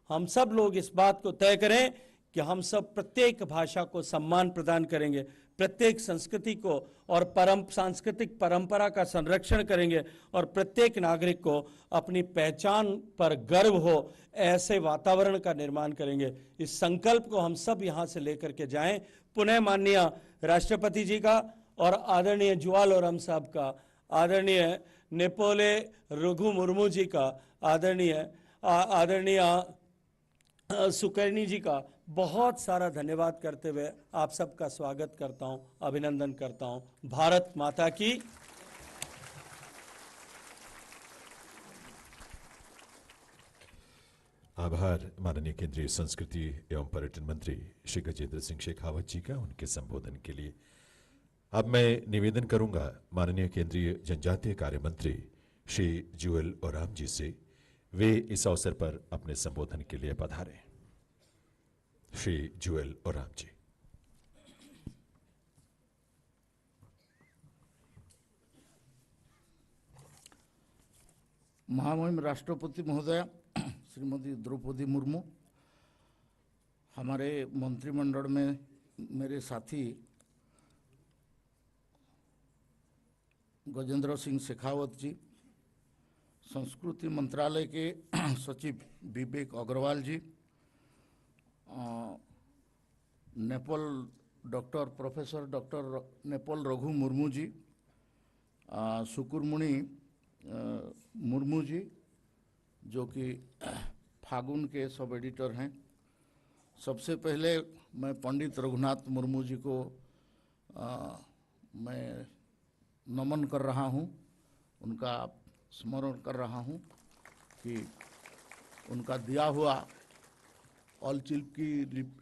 Speaker 11: हम सब लोग इस बात को तय करें कि हम सब प्रत्येक भाषा को सम्मान प्रदान करेंगे, प्रत्येक संस्कृति को और सांस्कृतिक परंपरा का संरक्षण करेंगे और प्रत्येक नागरिक को अपनी पहचान पर गर्व हो, ऐसे वातावरण का निर्माण करेंगे। इस संकल्प को हम सब यहाँ से लेकर के जाएं। पुनः माननीय राष्ट्रपति जी का और आदरणीय जुवाल ओराम साहब का, आदरणीय नेपोले रघु मुर्मू जी का, आदरणीय सुकर्णी जी का बहुत सारा धन्यवाद करते हुए आप सबका स्वागत करता हूं, अभिनंदन करता हूं। भारत माता की।
Speaker 2: आभार माननीय केंद्रीय संस्कृति एवं पर्यटन मंत्री श्री गजेंद्र सिंह शेखावत जी का उनके संबोधन के लिए। अब मैं निवेदन करूंगा माननीय केंद्रीय जनजातीय कार्य मंत्री श्री जुएल ओराम जी से, वे इस अवसर पर अपने संबोधन के लिए पधारें। श्री जुएल ओराम जी।
Speaker 12: महामहिम राष्ट्रपति महोदय श्रीमती द्रौपदी मुर्मू, हमारे मंत्रिमंडल में मेरे साथी गजेंद्र सिंह शेखावत जी, संस्कृति मंत्रालय के सचिव विवेक अग्रवाल जी, नेपाल प्रोफेसर डॉक्टर नेपाल रघु मुर्मू जी, सुकुरमुनि मुर्मू जी जो कि फागुन के सब एडिटर हैं। सबसे पहले मैं पंडित रघुनाथ मुर्मू जी को मैं नमन कर रहा हूं, उनका स्मरण कर रहा हूं कि उनका दिया हुआ ऑलचिकी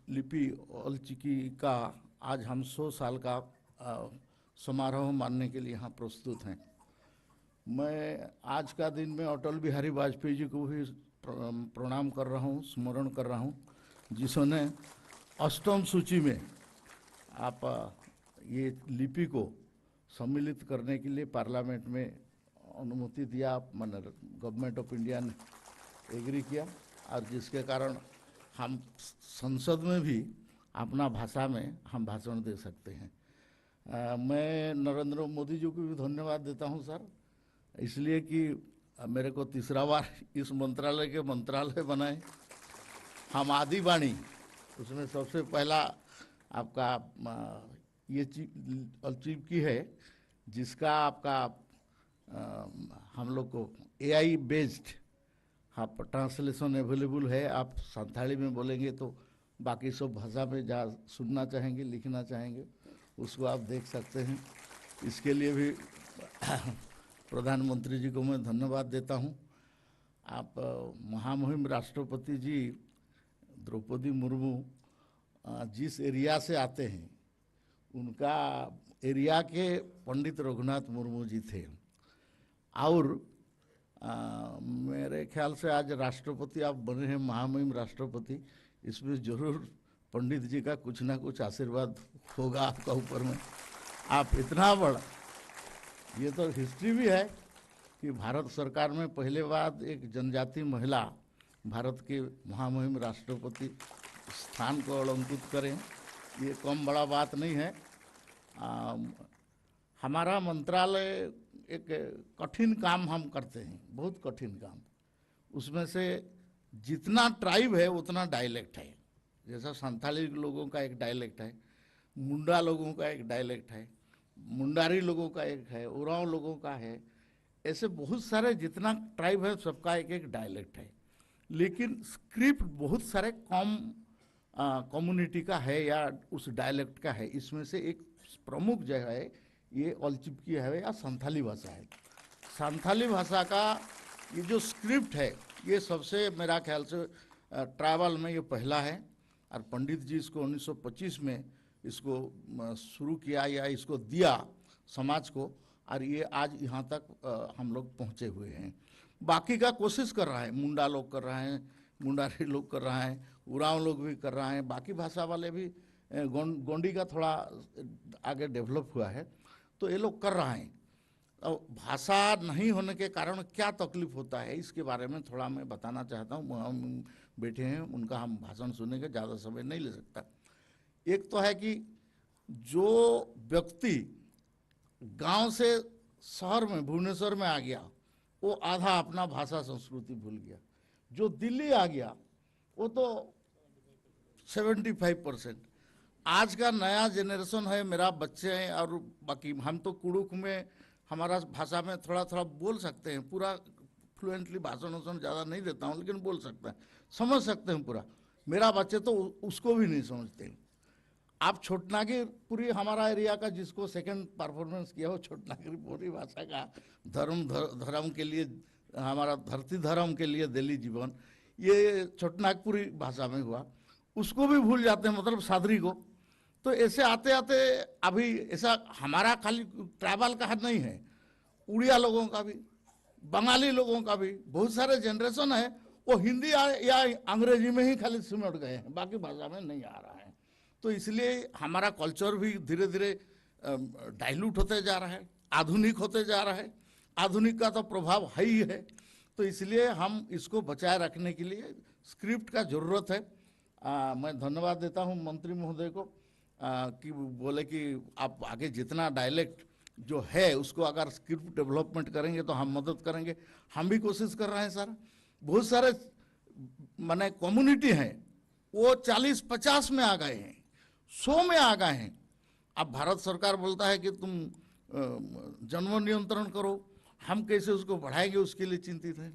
Speaker 12: लिपि ऑलचिकी का आज हम 100 साल का समारोह मानने के लिए यहाँ प्रस्तुत हैं। मैं आज का दिन में अटल बिहारी वाजपेयी जी को भी प्रणाम कर रहा हूँ, स्मरण कर रहा हूँ, जिन्होंने अष्टम सूची में आप ये लिपि को सम्मिलित करने के लिए पार्लियामेंट में अनुमति दिया, मैंने गवर्नमेंट ऑफ इंडिया ने एग्री किया, और जिसके कारण हम संसद में भी अपना भाषा में हम भाषण दे सकते हैं। मैं नरेंद्र मोदी जी को भी धन्यवाद देता हूं सर, इसलिए कि मेरे को तीसरा बार इस मंत्रालय के मंत्रालय बनाए। हम आदिवाणी उसमें सबसे पहला आपका ये चीफ की है, जिसका आपका हम लोग को AI बेस्ड हाँ ट्रांसलेशन अवेलेबल है। आप संथाली में बोलेंगे तो बाकी सब भाषा में जहाँ सुनना चाहेंगे, लिखना चाहेंगे, उसको आप देख सकते हैं। इसके लिए भी प्रधानमंत्री जी को मैं धन्यवाद देता हूं। आप महामहिम राष्ट्रपति जी द्रौपदी मुर्मू जिस एरिया से आते हैं, उनका एरिया के पंडित रघुनाथ मुर्मू जी थे, और मेरे ख्याल से आज राष्ट्रपति आप बने हैं, महामहिम राष्ट्रपति, इसमें जरूर पंडित जी का कुछ ना कुछ आशीर्वाद होगा आपका ऊपर में। आप इतना बड़ा, ये तो हिस्ट्री भी है कि भारत सरकार में पहले बार एक जनजाति महिला भारत के महामहिम राष्ट्रपति स्थान को अलंकृत करें, ये कम बड़ा बात नहीं है। हमारा मंत्रालय एक कठिन काम हम करते हैं, बहुत कठिन काम। उसमें से जितना ट्राइब है उतना डायलेक्ट है। जैसा संथाली लोगों का एक डायलेक्ट है, मुंडा लोगों का एक डायलेक्ट है, मुंडारी लोगों का एक है, उरांव लोगों का है, ऐसे बहुत सारे जितना ट्राइब है सबका एक एक डायलेक्ट है। लेकिन स्क्रिप्ट बहुत सारे कम कम्युनिटी का है या उस डायलेक्ट का है। इसमें से एक प्रमुख जो है ये ऑलचिकी है या संथाली भाषा है। संथाली भाषा का ये जो स्क्रिप्ट है ये सबसे मेरा ख्याल से ट्राइबल में ये पहला है, और पंडित जी इसको 1925 में इसको शुरू किया या इसको दिया समाज को, और ये आज यहाँ तक हम लोग पहुँचे हुए हैं। बाकी का कोशिश कर रहा है, मुंडा लोग कर रहे हैं, मुंडारी लोग कर रहे हैं, उरांव लोग भी कर रहे हैं, बाकी भाषा वाले भी, गोंडी का थोड़ा आगे डेवलप हुआ है, तो ये लोग कर रहे हैं। अब भाषा नहीं होने के कारण क्या तकलीफ होता है इसके बारे में थोड़ा मैं बताना चाहता हूँ। हम बैठे हैं, उनका हम भाषण सुनेंगे, ज़्यादा समय नहीं ले सकता। एक तो है कि जो व्यक्ति गांव से शहर में, भुवनेश्वर में आ गया, वो आधा अपना भाषा संस्कृति भूल गया। जो दिल्ली आ गया वो तो 75%। आज का नया जनरेशन है, मेरा बच्चे हैं, और बाकी हम तो कुड़ुक में हमारा भाषा में थोड़ा थोड़ा बोल सकते हैं, पूरा फ्लुएंटली भाषण वाषण ज़्यादा नहीं देता हूँ, लेकिन बोल सकते हैं, समझ सकते हैं पूरा। मेरा बच्चे तो उसको भी नहीं समझते। आप छोटनागिरी पूरी हमारा एरिया का जिसको सेकंड परफॉर्मेंस किया हो, छोटनागिरी पूरी भाषा का धर्म के लिए, हमारा धरती धर्म के लिए दिल्ली जीवन, ये छोटनागपुरी भाषा में हुआ, उसको भी भूल जाते हैं, मतलब सादरी को। तो ऐसे आते आते अभी ऐसा हमारा खाली ट्राइबल का नहीं है, उड़िया लोगों का भी, बंगाली लोगों का भी बहुत सारे जनरेशन है, वो हिंदी या अंग्रेजी में ही खाली सिमट गए हैं, बाकी भाषा में नहीं आ रहा है। तो इसलिए हमारा कल्चर भी धीरे धीरे डाइल्यूट होते जा रहा है, आधुनिक होते जा रहा है। आधुनिक का तो प्रभाव है ही है। तो इसलिए हम इसको बचाए रखने के लिए स्क्रिप्ट का ज़रूरत है। मैं धन्यवाद देता हूं मंत्री महोदय को कि बोले कि आप आगे जितना डायलेक्ट जो है उसको अगर स्क्रिप्ट डेवलपमेंट करेंगे तो हम मदद करेंगे। हम भी कोशिश कर रहे हैं सर। बहुत सारे माने कम्युनिटी हैं वो 40-50 में आ गए हैं, 100 में आ गए हैं। अब भारत सरकार बोलता है कि तुम जन्म नियंत्रण करो, हम कैसे उसको बढ़ाएंगे उसके लिए चिंतित हैं।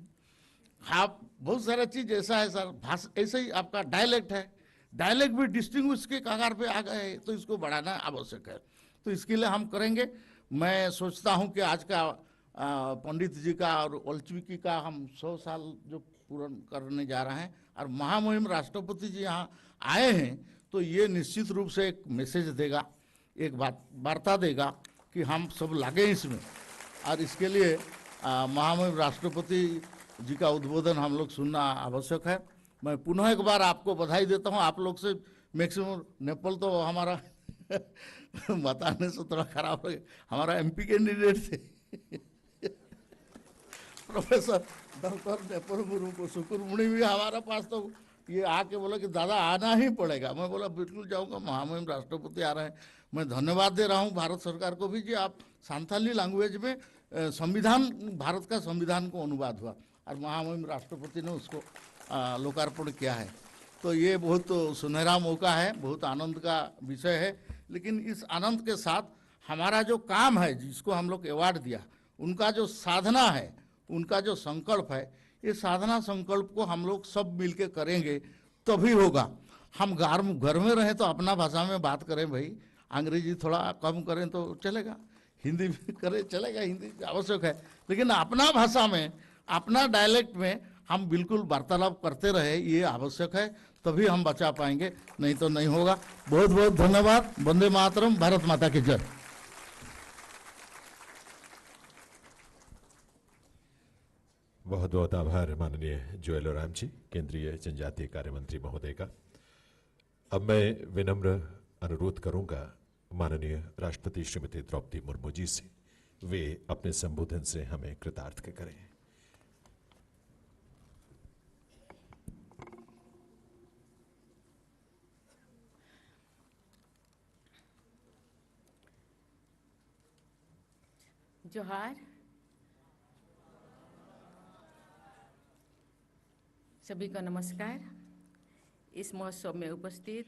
Speaker 12: आप बहुत सारा चीज़ ऐसा है सर, भाषा ऐसे ही आपका डायलेक्ट है, डायलेक्ट भी डिस्टिंग्विश के कगार पे आ गए हैं, तो इसको बढ़ाना आवश्यक है। तो इसके लिए हम करेंगे। मैं सोचता हूं कि आज का पंडित जी का और ओल्चिकी का हम 100 साल जो पूर्ण करने जा रहे हैं और महामहिम राष्ट्रपति जी यहाँ आए हैं, तो ये निश्चित रूप से एक मैसेज देगा, एक वार्ता देगा कि हम सब लगे इसमें। और इसके लिए महामहिम राष्ट्रपति जी का उद्बोधन हम लोग सुनना आवश्यक है। मैं पुनः एक बार आपको बधाई देता हूं। आप लोग से मैक्सिमम नेपाल तो हमारा बताने से थोड़ा खराब है, हमारा एमपी कैंडिडेट थे प्रोफेसर डॉक्टर नेपाल मुर्मू को सुकुरमुनि भी हमारा पास, तो ये आके बोला कि दादा आना ही पड़ेगा। मैं बोला बिल्कुल जाऊंगा, महामहिम राष्ट्रपति आ रहे हैं। मैं धन्यवाद दे रहा हूं भारत सरकार को भी कि आप संथाली लैंग्वेज में संविधान, भारत का संविधान को अनुवाद हुआ और महामहिम राष्ट्रपति ने उसको लोकार्पण किया है। तो ये बहुत सुनहरा मौका है, बहुत आनंद का विषय है। लेकिन इस आनंद के साथ हमारा जो काम है, जिसको हम लोग अवार्ड दिया, उनका जो साधना है, उनका जो संकल्प है, ये साधना संकल्प को हम लोग सब मिलके करेंगे तभी होगा। हम घर में रहें तो अपना भाषा में बात करें भाई, अंग्रेजी थोड़ा कम करें तो चलेगा, हिंदी भी करें चलेगा, हिंदी आवश्यक है, लेकिन अपना भाषा में, अपना डायलेक्ट में हम बिल्कुल वार्तालाप करते रहे, ये आवश्यक है। तभी हम बचा पाएंगे, नहीं तो नहीं होगा। बहुत बहुत धन्यवाद। वंदे मातरम। भारत माता की जय।
Speaker 2: बहुत बहुत आभार माननीय जोएल ओराम जी, केंद्रीय जनजातीय कार्य मंत्री महोदय का। अब मैं विनम्र अनुरोध करूंगा माननीय राष्ट्रपति श्रीमती द्रौपदी मुर्मू जी से, वे अपने संबोधन से हमें कृतार्थ करें।
Speaker 4: जोहार। सभी को नमस्कार। इस महोत्सव में उपस्थित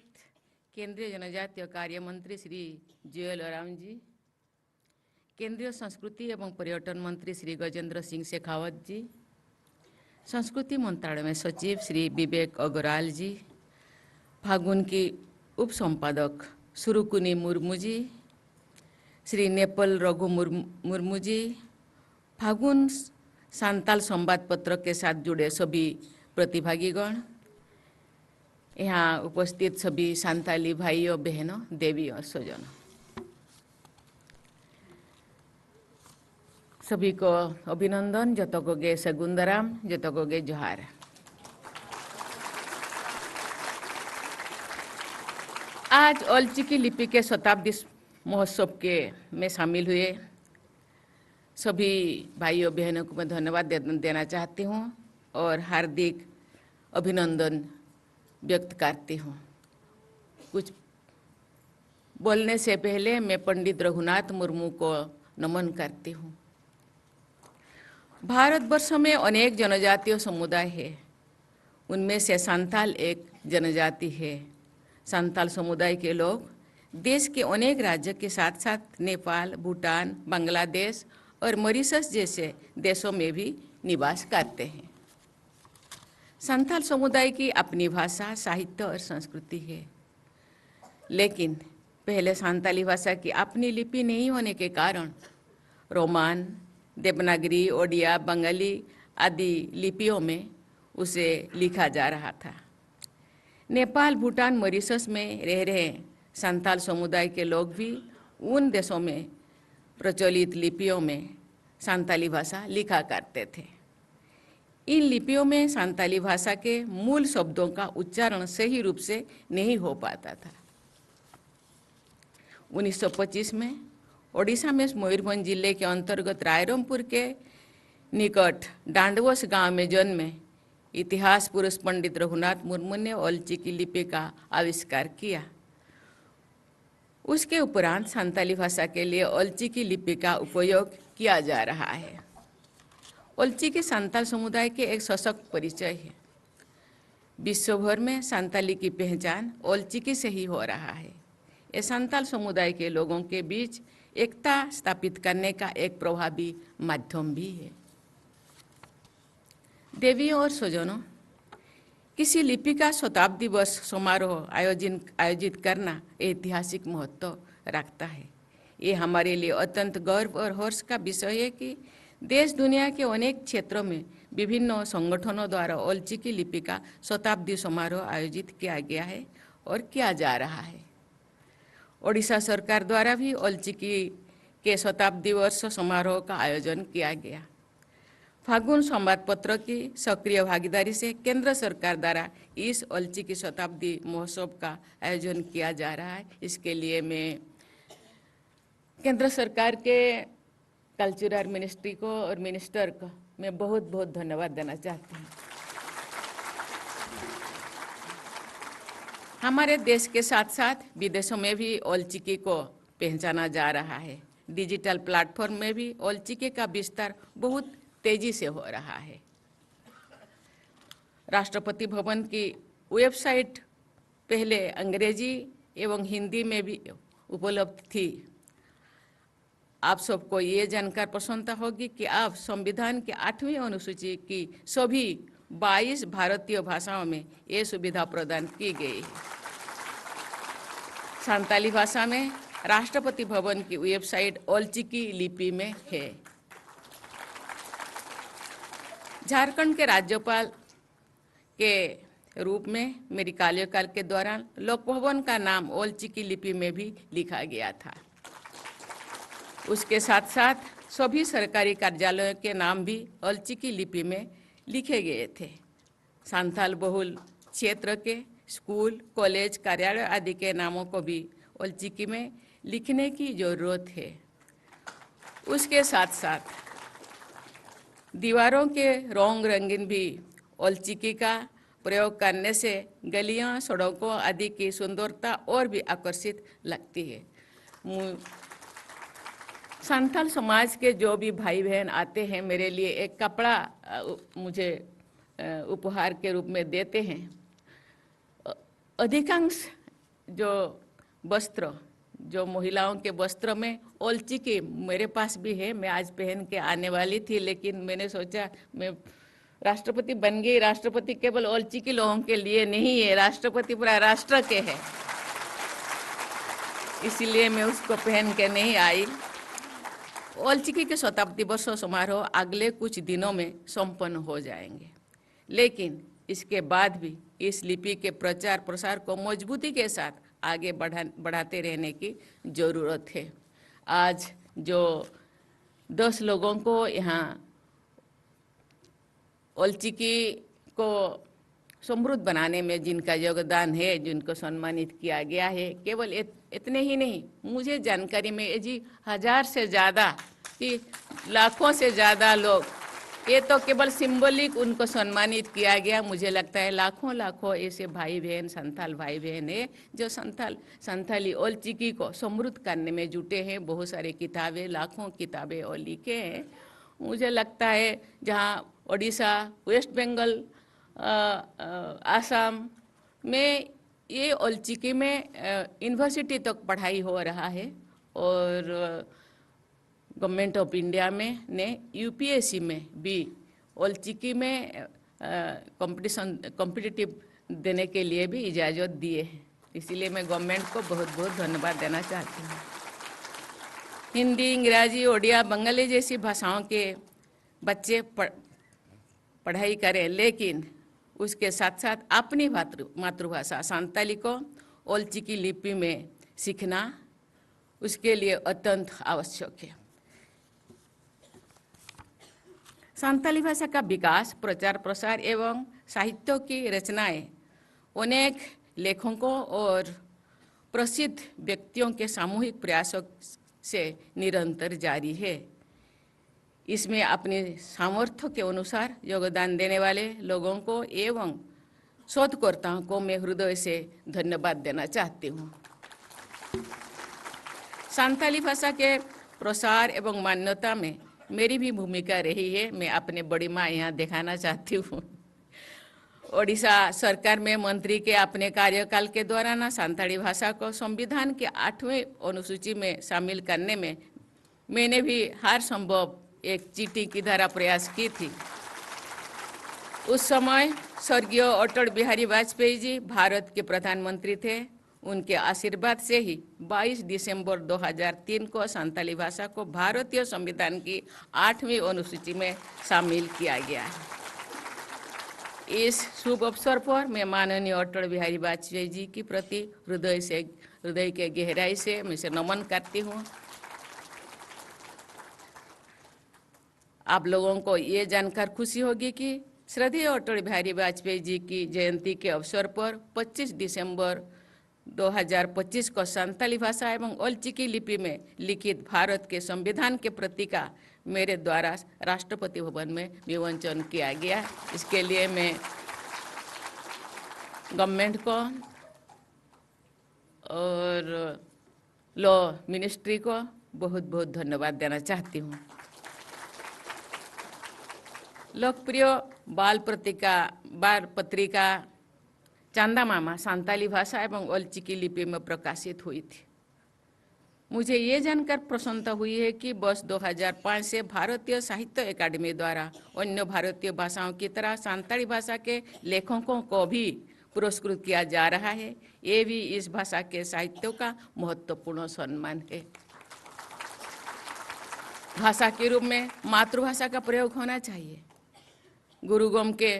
Speaker 4: केंद्रीय जनजातीय कार्य मंत्री श्री जोएल ओराम जी, केंद्रीय संस्कृति एवं पर्यटन मंत्री श्री गजेंद्र सिंह शेखावत जी, संस्कृति मंत्रालय में सचिव श्री विवेक अग्रवाल जी, फागुन की उप संपादक सुरुकुनी मुर्मू जी, श्री नेपाल रघु मुर्मू जी, फागुन सांताल संवाद पत्र के साथ जुड़े सभी प्रतिभागीगण, यहाँ उपस्थित सभी सांताली भाइयों बहनों, देवी और स्वजनों, सभी को अभिनंदन, जतको गे सगुंदराम, जतको गे जोहार। आज ओल्चिकी लिपि के शताब्दी महोत्सव के में शामिल हुए सभी भाइयों बहनों को मैं धन्यवाद देना चाहती हूँ और हार्दिक अभिनंदन व्यक्त करती हूँ। कुछ बोलने से पहले मैं पंडित रघुनाथ मुर्मू को नमन करती हूँ। भारतवर्ष में अनेक जनजातीय समुदाय है, उनमें से संथाल एक जनजाति है। संथाल समुदाय के लोग देश के अनेक राज्यों के साथ साथ नेपाल, भूटान, बांग्लादेश और मॉरिशस जैसे देशों में भी निवास करते हैं। संथाल समुदाय की अपनी भाषा, साहित्य और संस्कृति है, लेकिन पहले संथाली भाषा की अपनी लिपि नहीं होने के कारण रोमान, देवनागरी, ओडिया, बंगाली आदि लिपियों में उसे लिखा जा रहा था। नेपाल, भूटान, मॉरिशस में रह रहे संथाल समुदाय के लोग भी उन देशों में प्रचलित लिपियों में संथाली भाषा लिखा करते थे। इन लिपियों में संथाली भाषा के मूल शब्दों का उच्चारण सही रूप से नहीं हो पाता था। 1925 में ओडिशा में मयूरभंज जिले के अंतर्गत रायरंगपुर के निकट डांडवस गांव में जन्मे इतिहास पुरुष पंडित रघुनाथ मुर्मू ने ओलचिकी लिपि का आविष्कार किया। उसके उपरांत संताली भाषा के लिए ओलचिकी लिपि का उपयोग किया जा रहा है। ओलचिकी संताल समुदाय के एक सशक्त परिचय है। विश्व भर में संताली की पहचान ओलचिकी से ही हो रहा है। ये संताल समुदाय के लोगों के बीच एकता स्थापित करने का एक प्रभावी माध्यम भी है। देवियों और स्वजनों, किसी लिपि का शताब्दी वर्ष समारोह आयोजित करना ऐतिहासिक महत्व रखता है। ये हमारे लिए अत्यंत गर्व और हर्ष का विषय है कि देश दुनिया के अनेक क्षेत्रों में विभिन्न संगठनों द्वारा ओलचिकी लिपि का शताब्दी समारोह आयोजित किया गया है और किया जा रहा है। ओडिशा सरकार द्वारा भी ओलचिकी के शताब्दी वर्ष समारोह का आयोजन किया गया। फागुन संवाद पत्र की सक्रिय भागीदारी से केंद्र सरकार द्वारा इस ओलचिकी शताब्दी महोत्सव का आयोजन किया जा रहा है। इसके लिए मैं केंद्र सरकार के कल्चरल मिनिस्ट्री को और मिनिस्टर को मैं बहुत बहुत धन्यवाद देना चाहती हूँ। हमारे देश के साथ साथ विदेशों में भी ओलचिकी को पहचाना जा रहा है। डिजिटल प्लेटफॉर्म में भी ओलचिकी का विस्तार बहुत तेजी से हो रहा है। राष्ट्रपति भवन की वेबसाइट पहले अंग्रेजी एवं हिंदी में भी उपलब्ध थी। आप सबको ये जानकर प्रसन्नता होगी कि अब संविधान के 8वीं अनुसूची की सभी 22 भारतीय भाषाओं में ये सुविधा प्रदान की गई है। संताली भाषा में राष्ट्रपति भवन की वेबसाइट ओलचिकी लिपि में है। झारखंड के राज्यपाल के रूप में मेरी कार्यकाल के दौरान लोक भवन का नाम ओलचिकी लिपि में भी लिखा गया था। उसके साथ साथ सभी सरकारी कार्यालयों के नाम भी ओलचिकी लिपि में लिखे गए थे। संथाल बहुल क्षेत्र के स्कूल, कॉलेज, कार्यालय आदि के नामों को भी ओलचिकी में लिखने की जरूरत है। उसके साथ साथ दीवारों के रंग रंगीन भी ओलचिकी का प्रयोग करने से गलियां, सड़कों आदि की सुंदरता और भी आकर्षित लगती है। संथाल समाज के जो भी भाई बहन आते हैं, मेरे लिए एक कपड़ा मुझे उपहार के रूप में देते हैं। अधिकांश जो वस्त्र, जो महिलाओं के वस्त्र में ओलचिकी मेरे पास भी है। मैं आज पहन के आने वाली थी, लेकिन मैंने सोचा मैं राष्ट्रपति बन गई। राष्ट्रपति केवल ओलचिकी लोगों के लिए नहीं है, राष्ट्रपति पूरा राष्ट्र के है, इसीलिए मैं उसको पहन के नहीं आई। ओलचिकी के शताब्दी वर्ष समारोह अगले कुछ दिनों में संपन्न हो जाएंगे, लेकिन इसके बाद भी इस लिपि के प्रचार प्रसार को मजबूती के साथ आगे बढ़ाते रहने की जरूरत है। आज जो 10 लोगों को यहाँ ओलचिकी को समृद्ध बनाने में जिनका योगदान है, जिनको सम्मानित किया गया है, केवल इतने ही नहीं, मुझे जानकारी में जी 1000 से ज़्यादा कि लाखों से ज़्यादा लोग, ये तो केवल सिंबलिक उनको सम्मानित किया गया। मुझे लगता है लाखों लाखों ऐसे भाई बहन, संथाल भाई बहन है जो संथाली ओलचिकी को समृद्ध करने में जुटे हैं। बहुत सारी किताबें, लाखों किताबें और लिखे हैं। मुझे लगता है जहाँ ओडिशा, वेस्ट बंगाल, आसाम में ये ओलचिकी में यूनिवर्सिटी तक पढ़ाई हो रहा है और गवर्नमेंट ऑफ इंडिया में ने यूपीएससी में भी ओलचिकी में कॉम्पिटिटिव देने के लिए भी इजाज़त दिए हैं। इसीलिए मैं गवर्नमेंट को बहुत बहुत धन्यवाद देना चाहती हूँ। हिंदी, अंग्रेजी, ओडिया, बंगाली जैसी भाषाओं के बच्चे पढ़ाई करें, लेकिन उसके साथ साथ अपनी मातृभाषा संताली को ओलचिकी लिपि में सीखना उसके लिए अत्यंत आवश्यक है। संताली भाषा का विकास, प्रचार प्रसार एवं साहित्य की रचनाएं अनेक लेखकों और प्रसिद्ध व्यक्तियों के सामूहिक प्रयासों से निरंतर जारी है। इसमें अपने सामर्थ्य के अनुसार योगदान देने वाले लोगों को एवं शोधकर्ताओं को मैं हृदय से धन्यवाद देना चाहती हूँ। संथाली भाषा के प्रसार एवं मान्यता में मेरी भी भूमिका रही है। मैं अपने बड़ी माँ यहाँ दिखाना चाहती हूँ। ओडिशा सरकार में मंत्री के अपने कार्यकाल के दौरान संथाली भाषा को संविधान के 8वें अनुसूची में शामिल करने में मैंने भी हर संभव एक चीटी की धारा प्रयास की थी। उस समय स्वर्गीय अटल बिहारी वाजपेयी जी भारत के प्रधानमंत्री थे। उनके आशीर्वाद से ही 22 दिसंबर 2003 को संथाली भाषा को भारतीय संविधान की 8वीं अनुसूची में शामिल किया गया है। इस शुभ अवसर पर मैं माननीय अटल बिहारी वाजपेयी जी की प्रति हृदय के गहराई से मैं से नमन करती हूँ। आप लोगों को ये जानकर खुशी होगी कि श्रद्धेय अटल बिहारी वाजपेयी जी की जयंती के अवसर पर 25 दिसंबर 2025 को संथाली भाषा एवं ओल्चिकी लिपि में लिखित भारत के संविधान के पत्रिका मेरे द्वारा राष्ट्रपति भवन में विमोचन किया गया। इसके लिए मैं गवर्नमेंट को और लॉ मिनिस्ट्री को बहुत बहुत धन्यवाद देना चाहती हूँ। लोकप्रिय बाल पत्रिका चांदा मामा संथाली भाषा एवं ओल्चिकी लिपि में प्रकाशित हुई थी। मुझे ये जानकर प्रसन्नता हुई है कि वर्ष 2005 से भारतीय साहित्य अकादमी द्वारा अन्य भारतीय भाषाओं की तरह संथाली भाषा के लेखकों को भी पुरस्कृत किया जा रहा है। ये भी इस भाषा के साहित्य का महत्वपूर्ण सम्मान है। भाषा के रूप में मातृभाषा का प्रयोग होना चाहिए। गुरुगोम के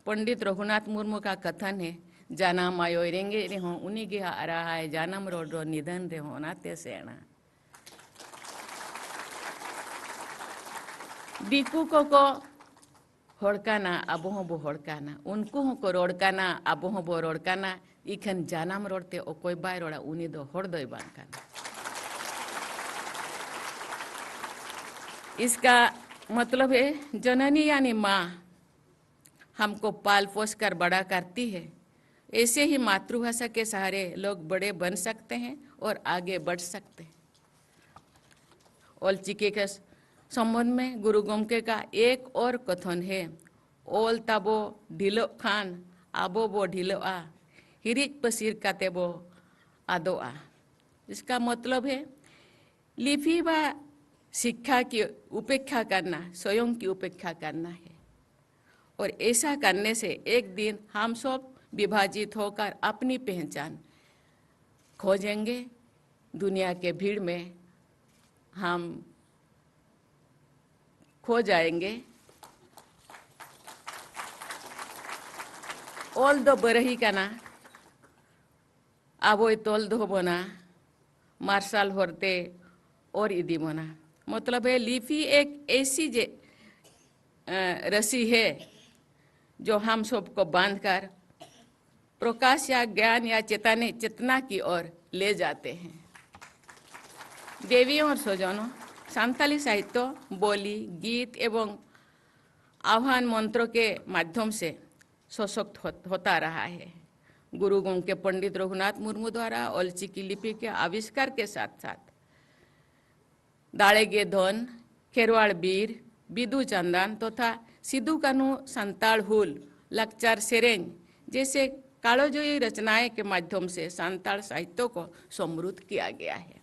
Speaker 4: पंडित रघुनाथ मुर्मू का कथन है, जानम आयो रेंगे रे हों उन्हीं के आ रहा है, जानम रोड निधन रे होना ते सेना। दिकू को होड़काना अबो बो होड़काना, उनको को रोड़काना अबो बो रोड़काना, इखन जानम रोडते ओ कोई बाय रोड़ा उन्हीं दो होड़ दो बांकाना। इसका मतलब है जननी यानी माँ हमको पाल पोस कर बड़ा करती है। ऐसे ही मातृभाषा के सहारे लोग बड़े बन सकते हैं और आगे बढ़ सकते हैं। ओल्चिकी के संबंध में गुरु गोमके का एक और कथन है, ओल ताबो ढिलो खान आबो बो ढिलो आ, हिरिज पसीर काते बो आदो आ। इसका मतलब है लिपि व शिक्षा की उपेक्षा करना स्वयं की उपेक्षा करना है, और ऐसा करने से एक दिन हम सब विभाजित होकर अपनी पहचान खोजेंगे। दुनिया के भीड़ में हम खो जाएंगे। ओल दो बरही का ना आबो तोल दो बोना मार्शल होते और इदी बोना। मतलब है लिपि एक ऐसी रस्सी है जो हम सबको बांधकर प्रकाश या ज्ञान या चेतना की ओर ले जाते हैं। देवियों और स्वजनों, संथाली साहित्य बोली, गीत एवं आह्वान मंत्रों के माध्यम से सशक्त होता रहा है। गुरु गोम के पंडित रघुनाथ मुर्मू द्वारा ओल्चिकी लिपि के आविष्कार के साथ साथ दाड़ेगे धन, खेरवाड़ बीर, बिदु चंदन तथा सिद्धू कानू संताल हुल, लक्चार सेरेंज जैसे कालोजयी रचनाएं के माध्यम से संताल साहित्य को समृद्ध किया गया है।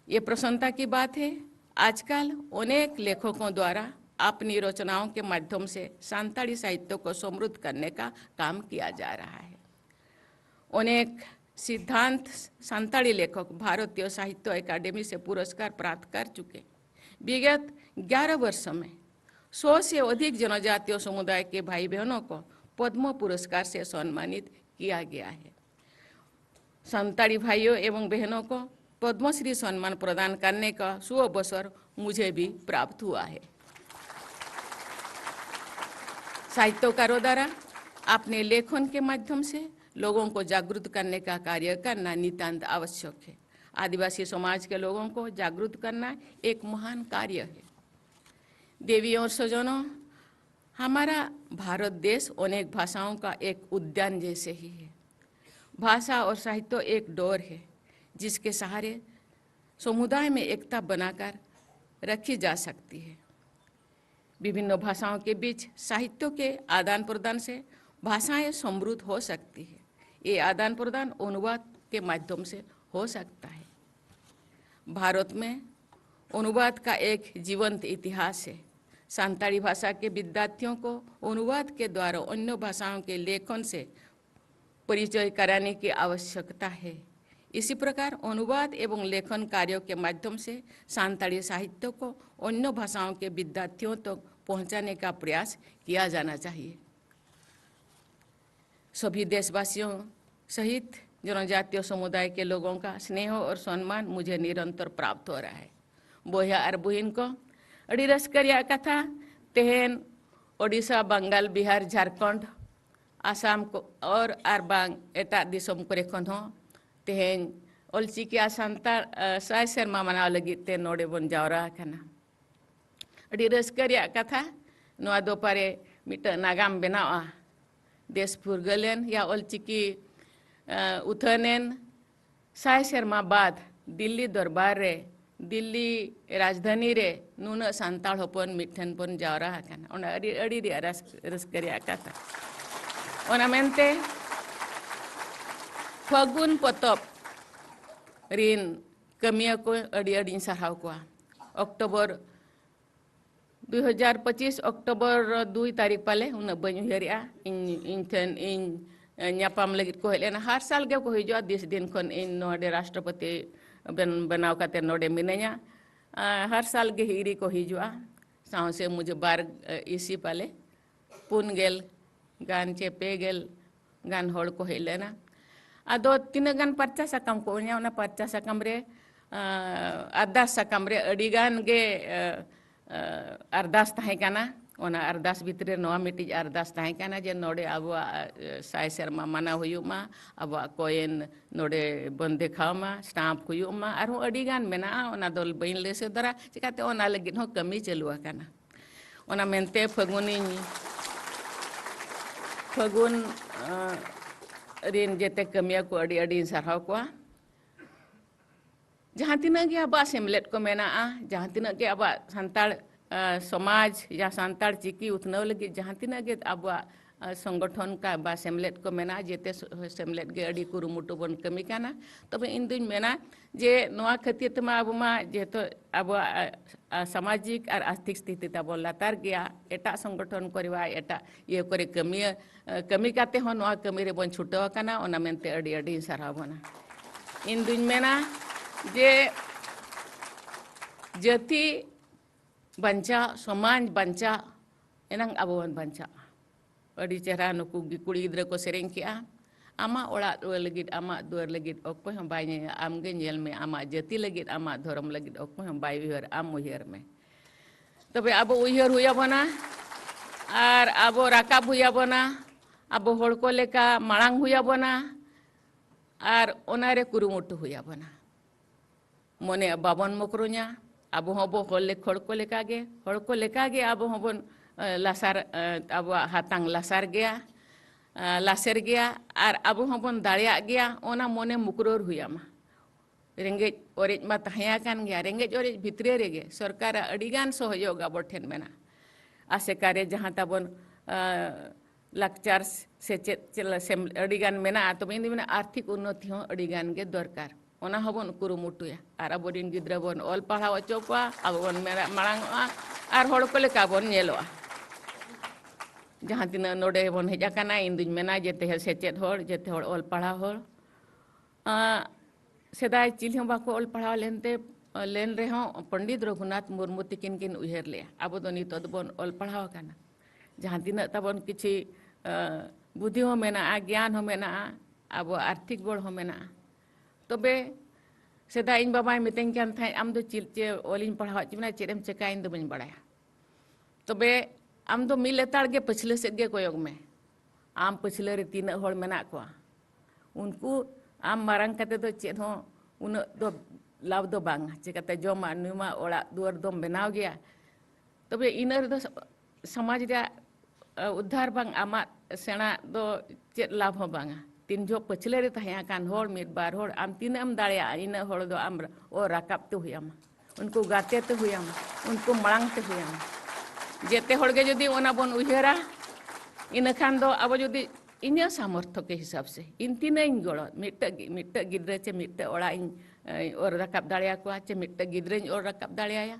Speaker 4: ये प्रसन्नता की बात है, आजकल अनेक लेखकों द्वारा अपनी रचनाओं के माध्यम से संताली साहित्य को समृद्ध करने का काम किया जा रहा है। अनेक सिद्धांत संताली लेखक भारतीय साहित्य अकादमी से पुरस्कार प्राप्त कर चुके। विगत 11 वर्षों में 100 से अधिक जनजातीय समुदाय के भाई बहनों को पद्म पुरस्कार से सम्मानित किया गया है। संताली भाइयों एवं बहनों को पद्मश्री सम्मान प्रदान करने का सुअवसर मुझे भी प्राप्त हुआ है। साहित्यकारों द्वारा अपने लेखन के माध्यम से लोगों को जागरूक करने का कार्य करना नितांत आवश्यक है। आदिवासी समाज के लोगों को जागरूक करना एक महान कार्य है। देवी और सज्जनों, हमारा भारत देश अनेक भाषाओं का एक उद्यान जैसे ही है। भाषा और साहित्य एक डोर है जिसके सहारे समुदाय में एकता बनाकर रखी जा सकती है। विभिन्न भाषाओं के बीच साहित्य के आदान प्रदान से भाषाएं समृद्ध हो सकती है। ये आदान प्रदान अनुवाद के माध्यम से हो सकता है। भारत में अनुवाद का एक जीवंत इतिहास है। संताली भाषा के विद्यार्थियों को अनुवाद के द्वारा अन्य भाषाओं के लेखन से परिचय कराने की आवश्यकता है। इसी प्रकार अनुवाद एवं लेखन कार्यों के माध्यम से संताली साहित्य को अन्य भाषाओं के विद्यार्थियों तक तो पहुंचाने का प्रयास किया जाना चाहिए। सभी देशवासियों सहित जनजातीय समुदाय के लोगों का स्नेह और सम्मान मुझे निरंतर प्राप्त हो रहा है। बोया और बुहिन को अड़ी रस्कर कथा तेहन ओडिशा, बंगाल, बिहार, झारखंड, आसाम को और बांग एटा दिसम करे खन हो तेहन ऑलचिकी सानतार साय सेरमा मनाव लगित ते नोडे बन जावरा कना। अड़ी रस्कर कथा नोआ दोपारे मिट नागाम बनावा देश फुरगलेन या ऑलचिकी उथनेन साय सेरमा बाद दिल्ली दरबार रे दिल्ली राजधानी रे नुना सान्ताल होपन मिठन पन जावरा हकन ओना अड़ी अड़ी रे रस्करिया कथा ओना मेनते फगुन पतप रिन कमिया को अड़ी अड़ी सराव को अक्टोबर 2025 अक्टोबर 2 तारीख पाले उन बन हरिया इन ᱧᱟᱯᱟᱢ ᱞᱟᱹᱜᱤᱫ ᱠᱚ ᱦᱮᱡ ᱞᱮᱱᱟ। हर साल ᱜᱮ ᱠᱚ ᱦᱤᱡᱩᱜᱼᱟ। 10 दिन खन इन नोडे राष्ट्रपति बनाव काते नोडे मिनाया। हर साल गे हिरी को हिजुआ साव से मुझे बार इसी पाले पुनगेल गान चे पेगेल गान होड़ को हेज लेना। अदो तीन गान पर्चा साकाम को उन्या पर्चा साकाम रे अरदास साकाम रे अड़ी गान गे अरदास ताहे काना। ओना अरदास भितरे नोआ मिटिज अरदास ताहे काना जे नोडे आबो साय सेरमा माना हुयुमा आबो कोयन नोडे बन देखावमा स्टाम्प हुयुमा आरो अड़ी गान मेना ओना दल बइन लेसे दरा चिकाते ओना लगिन हो कमी चलुआ काना। ओना मेनते फगुन रिन जेते कमिया को अड़ी अड़ी सरहाव को जहाँ तिना के आबा सेमलेट को मेना जहाँ तिना के आबा संताल समाज या संताल चिकी उतनव लगी जहाँ तिना के आबा संगठन का बा सेमलेट को मेना जेते सेमलेट के अड़ी कुरुमुटु बन कमी काना। तबे इन दिन मेना जे नोआ खतिर तमा आबो मा जेतो आबो सामाजिक और आर्थिक स्थिति तब लातार गया एटा संगठन करवा एटा ये करे कमी काते हो नोआ कमी रे बन छुटवा काना। ओना मेनते अड़ी अड़ी सराव बना इन दिन मेना जे जाति बंचा समाज बंचा एनंग आबो बंचा अड़ी चेहरा नुकु कुड़ी गिद्रा को सेरेंग किया आमा ओड़ा लगित आमा दुआर लगित ओको हम बाय आमगे नेल में आमा जाति लगित आमा धर्म लगित ओको हम बाय उयहर आम उयहर में तबे आबो उयहर हुया बना और आबो राकाब हुया बना आबो होड़ को लेका मांग हुया बना और ओनारे कुरुमुटु हुया बना मने बाबन मकरुnya आबो हबो होले खोड़ को लेकागे आबो हबन लासार आबो हातांग लासार गया लासेर गया और आबो हबन दाड़िया गया ओना मने मुकरोर हुयामा रेंगे ओरेज मा तहया कान गया रेंगे ओरेज भितरे रेगे सरकार अड़ीगान सहयोग आबो ठेन मेना आसे कार्य जहाँ तबन लाकचार से अड़ीगान मेना तो इन मेना आर्थिक उन्नति हो अड़ीगान के दरकार ओना हबन कुरुमुटुया और आबोरिन गिद्रा बन ऑल पढ़ाव अचोकवा आबोन मेरा मांगवा और होड़ को लेका बन नेलोआ जहाँ तीन नोडे बन हेजा काना इन दिन मेना जेते सेचेद होड़ जेते होड़ ऑल पढ़ाव होड़ सेदाय चिल्ह बाको ऑल पढ़ाव लेनते लेन रे हो पंडित रघुनाथ मुर्मू तिकिन किन उयहर ले आबो दो नितो बन ऑल पढ़ाव काना जहाँ तीन तबन किछि बुद्धि हो मेना ज्ञान हो मेना आबो आर्थिक बड़ हो मेना तबे सेदा इन बाबाई मितें कान थाई आम दो चिलचे ओलिन पढ़ाव चिमना चेदम चेका इन दो बन बड़ाया तबे आम दो मिल लेताड़ के पछले से गे कोयोग में आम पछले रे तीन होड़ मेना को उनको आम मारंग कते दो चेद हो उन्हें दो लाभ दो बांग चिकाते जोमा नुमा ओड़ा दुआर दोम बनाव गया तबे इनर दो समाज रे उद्धार बांग आमा सेना दो चेत लाभ हो बांगा तीन जो पछले रे तहया कान होड़ मिद बार होड़ आम तीन आम दाड़िया इन होड़ दो आम ओ राकाब तो हुयाम उनको गाते तो हुयाम उनको मलांग तो हुयाम जेते होड़ के जदी ओना बन उहेरा इन खान दो अब जदी इन सामर्थ्य के हिसाब से इन तीन इन गड़ो मिट्ट गिद्रे चे मिट्ट ओड़ा इन और राकाब दाड़िया को चे मिट्ट गिद्रे और राकाब दाड़िया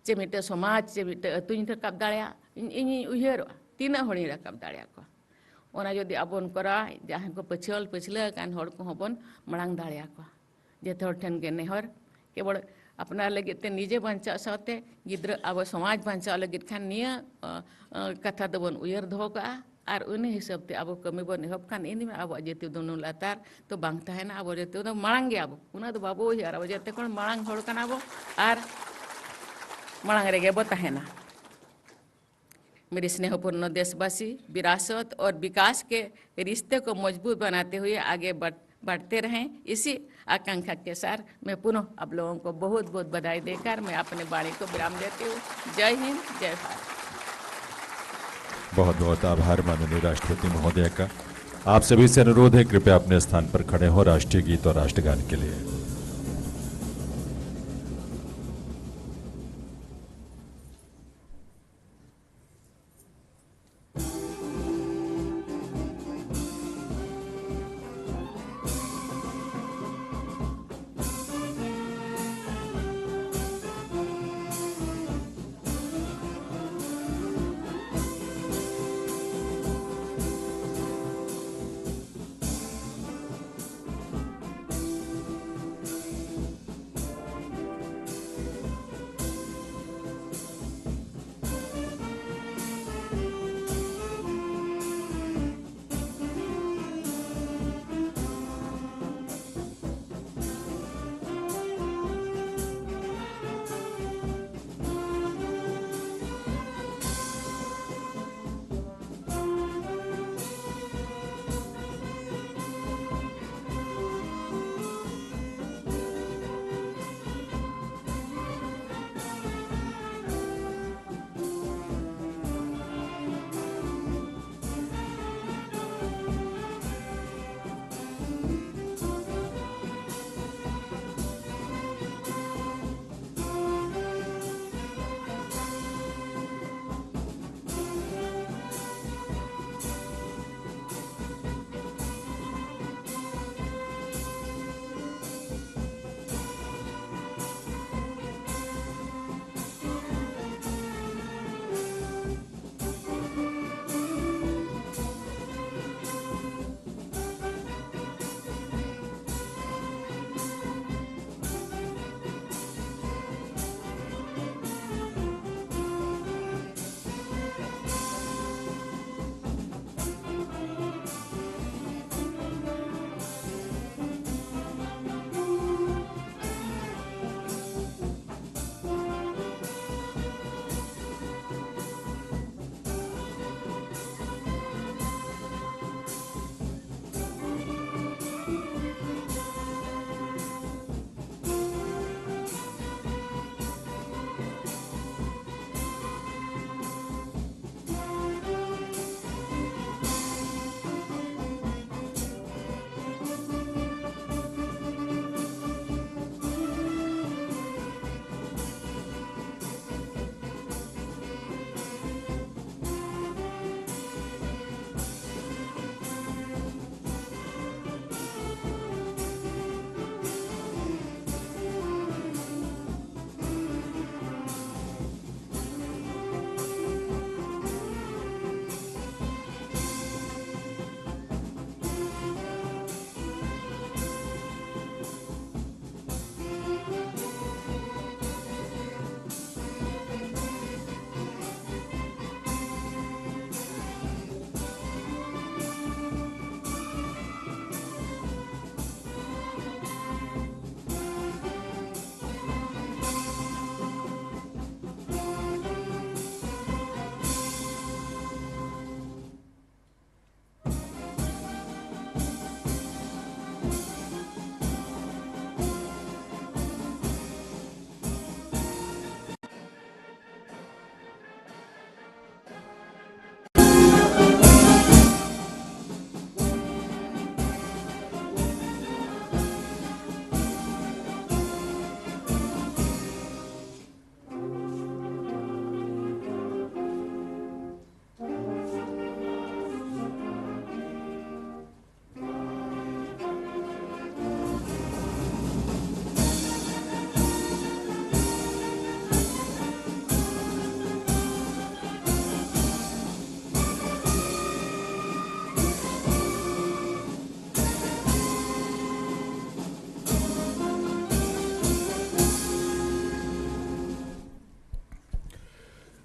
Speaker 4: चे मिट्ट समाज चे मिट्ट अतुñ राकाब दाड़िया इन उहेरो तीन होड़ी राकाब दाड़िया को ओना जदी अबन करा जहां को पछले कान होड़ को हबन मलांग दाड़िया को जेते होड़ ठन के नेहर केवल अपना लगे ते निजे बांचा साथे गिद्र अब समाज बांचा लगे खान निया कथा दबन उयर दो का और उन हिसाब ते अब कमी बन एहब खान इन में अब जेते दोनों लातार तो बांग तहना अब जेते दो मलांग अब उना दो बाबू यार अब जेते कोन मलांग होड़ कना अब और मलांग रेगे बो तहना। मेरे स्नेहपूर्ण देशवासी विरासत और विकास के रिश्ते को मजबूत बनाते हुए आगे बढ़ते रहें इसी आकांक्षा के साथ मैं पुनः आप लोगों को बहुत बहुत बधाई देकर मैं अपने वाणी को विराम देती हूँ। जय हिंद जय भारत।
Speaker 2: बहुत बहुत आभार माननीय राष्ट्रपति महोदय का। आप सभी से अनुरोध है कृपया अपने स्थान पर खड़े हो राष्ट्रीय गीत और राष्ट्रगान के लिए।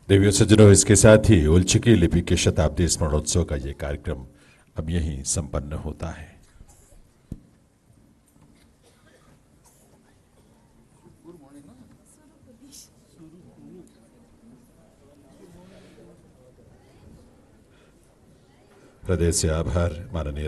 Speaker 2: देवियों सज्जनों, इसके साथ ही उल्चिकी लिपि के शताब्दी स्मरणोत्सव का ये कार्यक्रम अब यहीं संपन्न होता है। हृदय से आभार माननीय